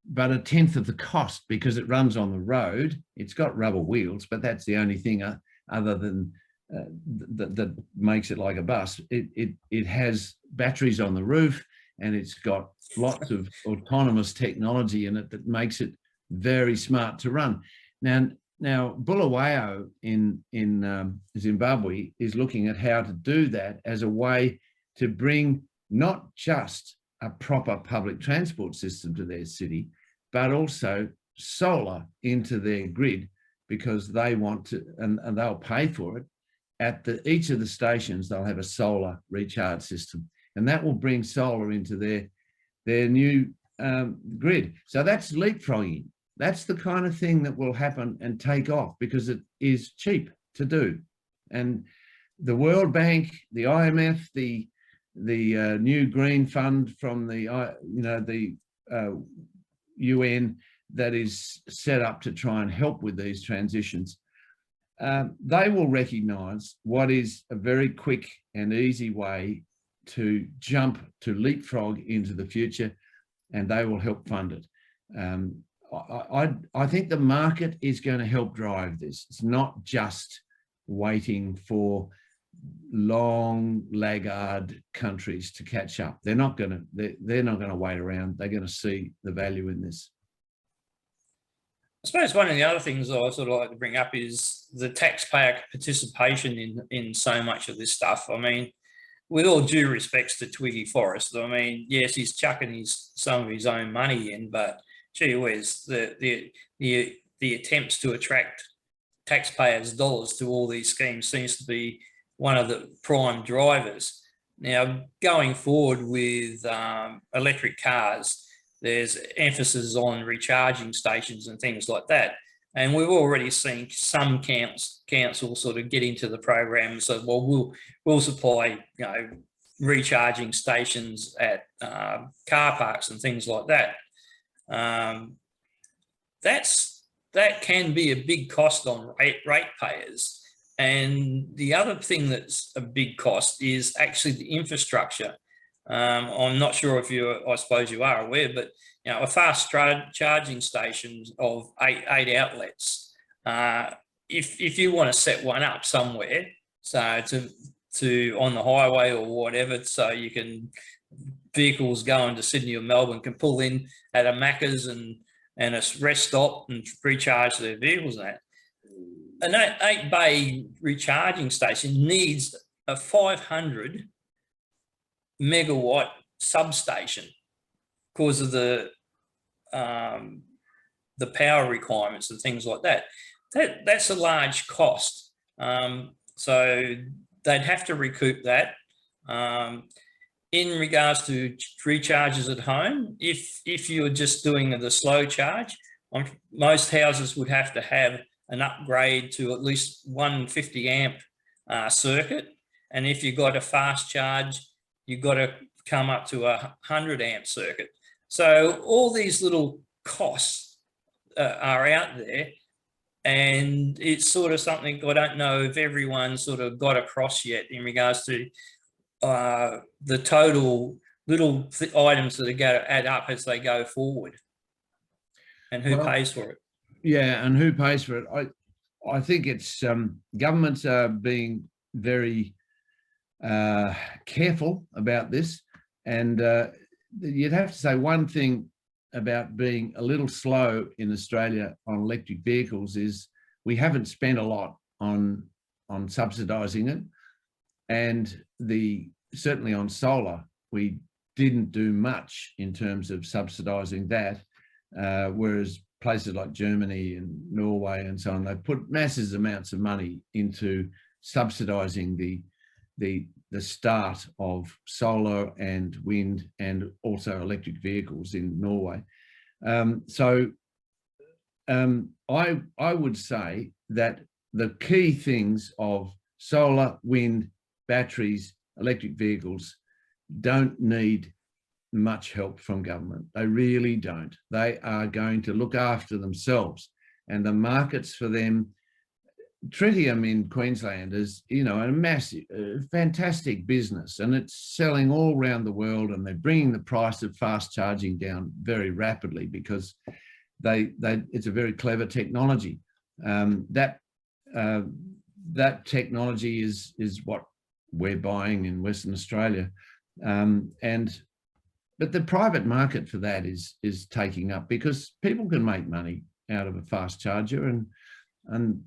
but a tenth of the cost, because it runs on the road. It's got rubber wheels, but that's the only thing other than that makes it like a bus. It has batteries on the roof, and it's got lots of autonomous technology in it that makes it very smart to run. Now Bulawayo in Zimbabwe is looking at how to do that as a way to bring not just a proper public transport system to their city, but also solar into their grid, because they want to, and they'll pay for it. At each of the stations, they'll have a solar recharge system, and that will bring solar into their new grid. So that's leapfrogging. That's the kind of thing that will happen and take off, because it is cheap to do. And the World Bank, the IMF, the new green fund from the UN that is set up to try and help with these transitions, they will recognise what is a very quick and easy way to leapfrog into the future, and they will help fund it. I think the market is going to help drive this. It's not just waiting for long laggard countries to catch up. They're not going to wait around. They're going to see the value in this. I suppose one of the other things I sort of like to bring up is the taxpayer participation in so much of this stuff. I mean, with all due respects to Twiggy Forrest, I mean, yes, he's chucking some of his own money in, but gee whiz, the attempts to attract taxpayers' dollars to all these schemes seems to be one of the prime drivers. Now, going forward with electric cars, there's emphasis on recharging stations and things like that. And we've already seen some councils sort of get into the program. So, well, we'll supply, recharging stations at car parks and things like that. That can be a big cost on ratepayers. And the other thing that's a big cost is actually the infrastructure. I'm not sure if I suppose you are aware, but a fast charging station of eight outlets, if you want to set one up somewhere, So to on the highway or whatever, so you can vehicles going to Sydney or Melbourne can pull in at a Macca's and a rest stop and recharge their vehicles. And that an 8-bay recharging station needs a 500 megawatt substation because of the power requirements and things like that. That's a large cost. So they'd have to recoup that. In regards to recharges at home, if you're just doing the slow charge, most houses would have to have an upgrade to at least 150 amp circuit. And if you've got a fast charge, you've got to come up to a 100 amp circuit. So all these little costs are out there, and it's sort of something I don't know if everyone sort of got across yet in regards to the total little items that are going to add up as they go forward, and who pays for it. Yeah, and who pays for it? I think it's governments are being very careful about this, and you'd have to say one thing about being a little slow in Australia on electric vehicles is we haven't spent a lot on subsidising it, and certainly on solar we didn't do much in terms of subsidising that, whereas places like Germany and Norway and so on, they put massive amounts of money into subsidising the start of solar and wind and also electric vehicles in Norway. I would say that the key things of solar, wind, batteries, electric vehicles don't need much help from government. They really don't. They are going to look after themselves, and the markets for them. Tritium in Queensland is, a massive, fantastic business, and it's selling all around the world, and they're bringing the price of fast charging down very rapidly because it's a very clever technology. That technology is what we're buying in Western Australia, but the private market for that is taking up because people can make money out of a fast charger, and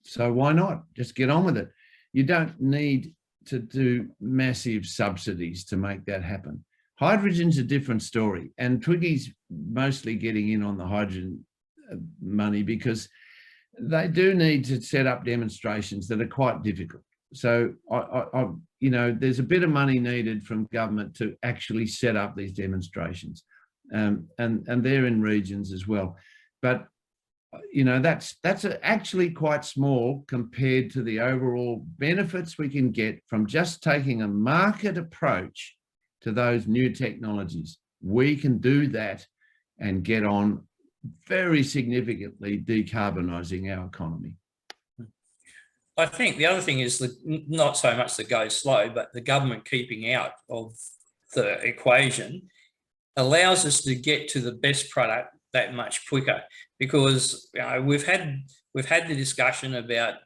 so why not just get on with it? You don't need to do massive subsidies to make that happen. Hydrogen's a different story, and Twiggy's mostly getting in on the hydrogen money because they do need to set up demonstrations that are quite difficult. So there's a bit of money needed from government to actually set up these demonstrations, and they're in regions as well. But that's actually quite small compared to the overall benefits we can get from just taking a market approach to those new technologies. We can do that and get on very significantly decarbonising our economy. I think the other thing is not so much the go slow, but the government keeping out of the equation allows us to get to the best product that much quicker, because we've had the discussion about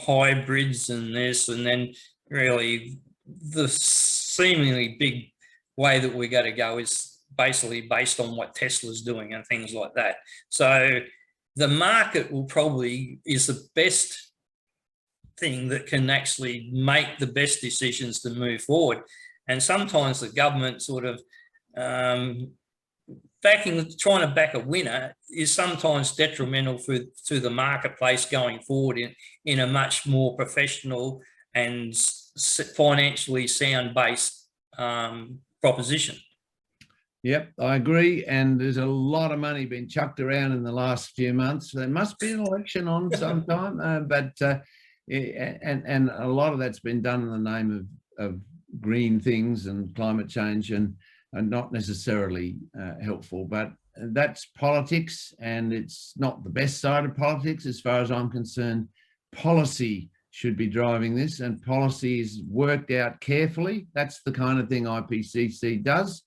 hybrids and this, and then really the seemingly big way that we're going to go is basically based on what Tesla's doing and things like that. So the market is the best thing that can actually make the best decisions to move forward. And sometimes the government sort of trying to back a winner is sometimes detrimental to the marketplace going forward in a much more professional and financially sound-based proposition. Yep, I agree. And there's a lot of money being chucked around in the last few months. There must be an election on sometime, and a lot of that's been done in the name of green things and climate change, and not necessarily helpful. But that's politics, and it's not the best side of politics as far as I'm concerned. Policy should be driving this, and policy is worked out carefully. That's the kind of thing IPCC does.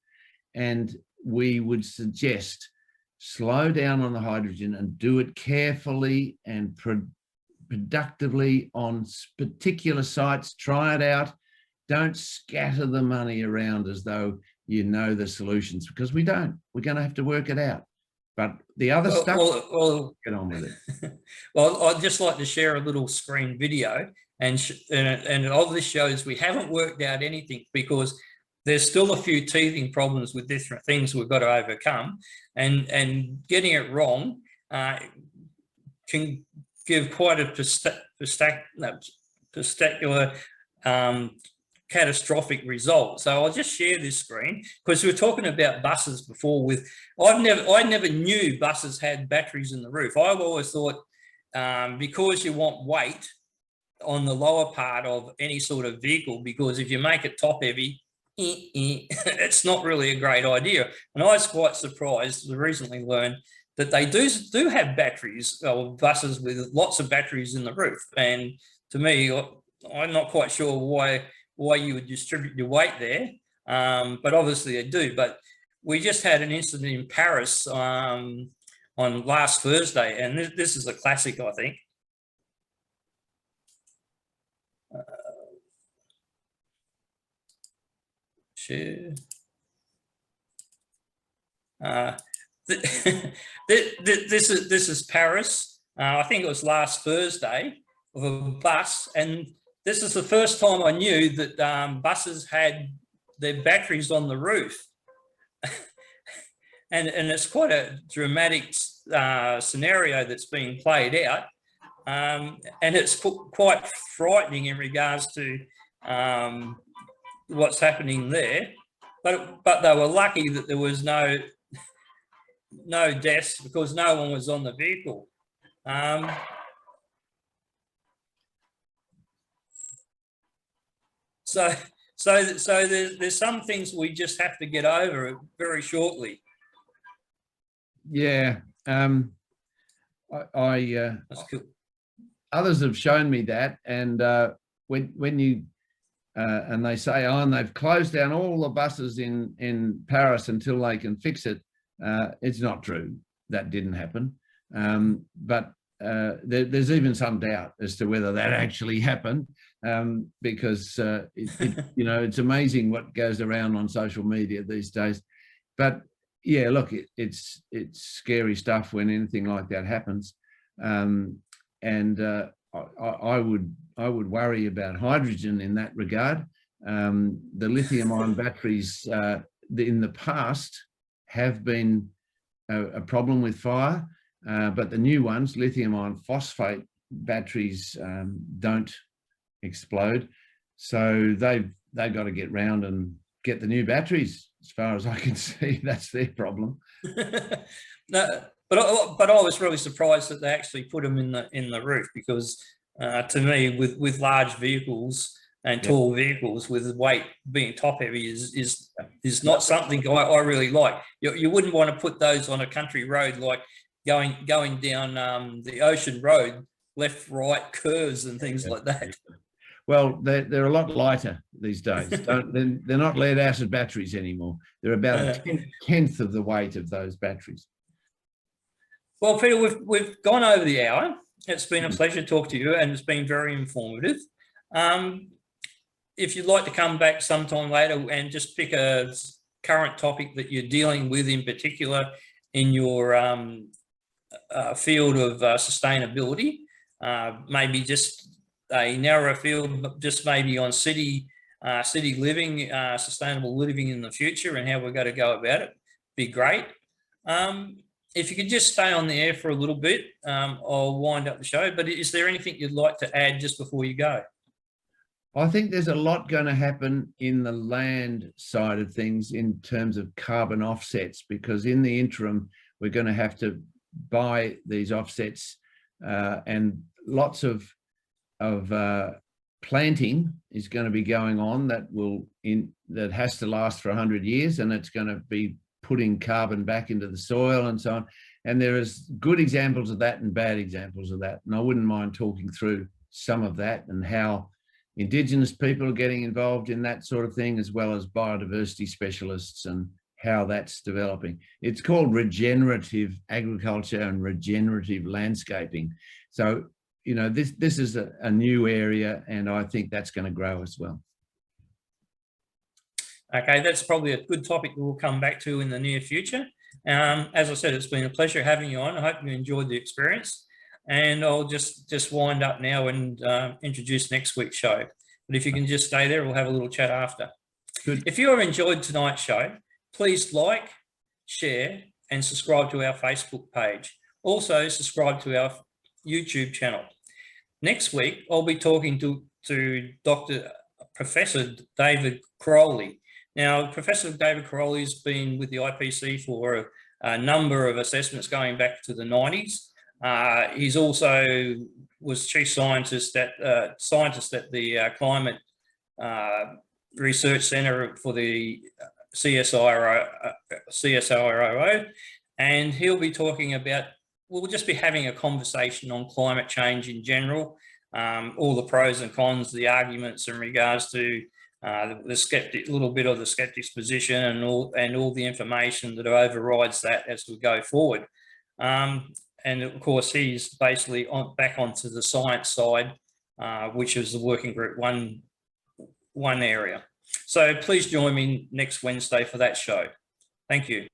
And we would suggest slow down on the hydrogen and do it carefully and productively on particular sites, try it out. Don't scatter the money around as though you know the solutions, because we don't. We're going to have to work it out. But the other stuff, get on with it. Well, I'd just like to share a little screen video, and of this shows we haven't worked out anything, because there's still a few teething problems with different things we've got to overcome, and getting it wrong can give quite a spectacular catastrophic result. So I'll just share this screen, because we were talking about buses before. I never knew buses had batteries in the roof. I've always thought because you want weight on the lower part of any sort of vehicle, because if you make it top heavy, it's not really a great idea. And I was quite surprised to recently learn that they do have batteries, or buses with lots of batteries in the roof. And to me, I'm not quite sure why you would distribute your weight there, but obviously they do. But we just had an incident in Paris on last Thursday, and this is a classic, I think. Share. This is Paris. I think it was last Thursday, of a bus, and this is the first time I knew that buses had their batteries on the roof. and it's quite a dramatic scenario that's being played out. And it's quite frightening in regards to what's happening there. But they were lucky that there was no deaths, because no one was on the vehicle. So there's some things we just have to get over very shortly. Yeah. That's cool. Others have shown me that, and when you and they say, oh, and they've closed down all the buses in Paris until they can fix it. It's not true. That didn't happen. But there's even some doubt as to whether that actually happened, because it's amazing what goes around on social media these days. But yeah, look, it's scary stuff when anything like that happens, and I would worry about hydrogen in that regard. The lithium-ion batteries in the past have been a problem with fire, but the new ones, lithium-ion phosphate batteries, don't explode. So they've got to get round and get the new batteries. As far as I can see, that's their problem. No, but I was really surprised that they actually put them in the roof, because to me, with large vehicles and tall vehicles, with weight being top heavy, is not something I really like. You wouldn't want to put those on a country road, like going down the ocean road, left, right curves and things like that. Well, they're a lot lighter these days. They're not lead acid batteries anymore. They're about a tenth of the weight of those batteries. Well, Peter, we've gone over the hour. It's been a pleasure to talk to you, and it's been very informative. If you'd like to come back sometime later and just pick a current topic that you're dealing with in particular in your field of sustainability, maybe just a narrower field, just maybe on city living, sustainable living in the future, and how we're going to go about it, be great. If you could just stay on the air for a little bit, I'll wind up the show. But is there anything you'd like to add just before you go? I think there's a lot going to happen in the land side of things in terms of carbon offsets, because in the interim, we're going to have to buy these offsets, and lots of planting is going to be going on that has to last for 100 years, and it's going to be putting carbon back into the soil and so on. And there is good examples of that and bad examples of that. And I wouldn't mind talking through some of that and how Indigenous people are getting involved in that sort of thing, as well as biodiversity specialists, and how that's developing. It's called regenerative agriculture and regenerative landscaping. So you know, this is a new area, and I think that's going to grow as well. Okay, that's probably a good topic that we'll come back to in the near future. As I said, it's been a pleasure having you on. I hope you enjoyed the experience. And I'll just wind up now and introduce next week's show. But if you can just stay there, we'll have a little chat after. Good. If you have enjoyed tonight's show, please like, share, and subscribe to our Facebook page. Also, subscribe to our YouTube channel. Next week, I'll be talking to Professor David Crowley. Now, Professor David Crowley has been with the IPCC for a number of assessments going back to the 90s. He's also was chief scientist at the Climate Research Centre for the CSIRO, and he'll be talking about, we'll just be having a conversation on climate change in general, all the pros and cons, the arguments in regards to the skeptic, little bit of the skeptic's position, and all the information that overrides that as we go forward. And of course, he's basically back onto the science side, which is the working group one area. So please join me next Wednesday for that show. Thank you.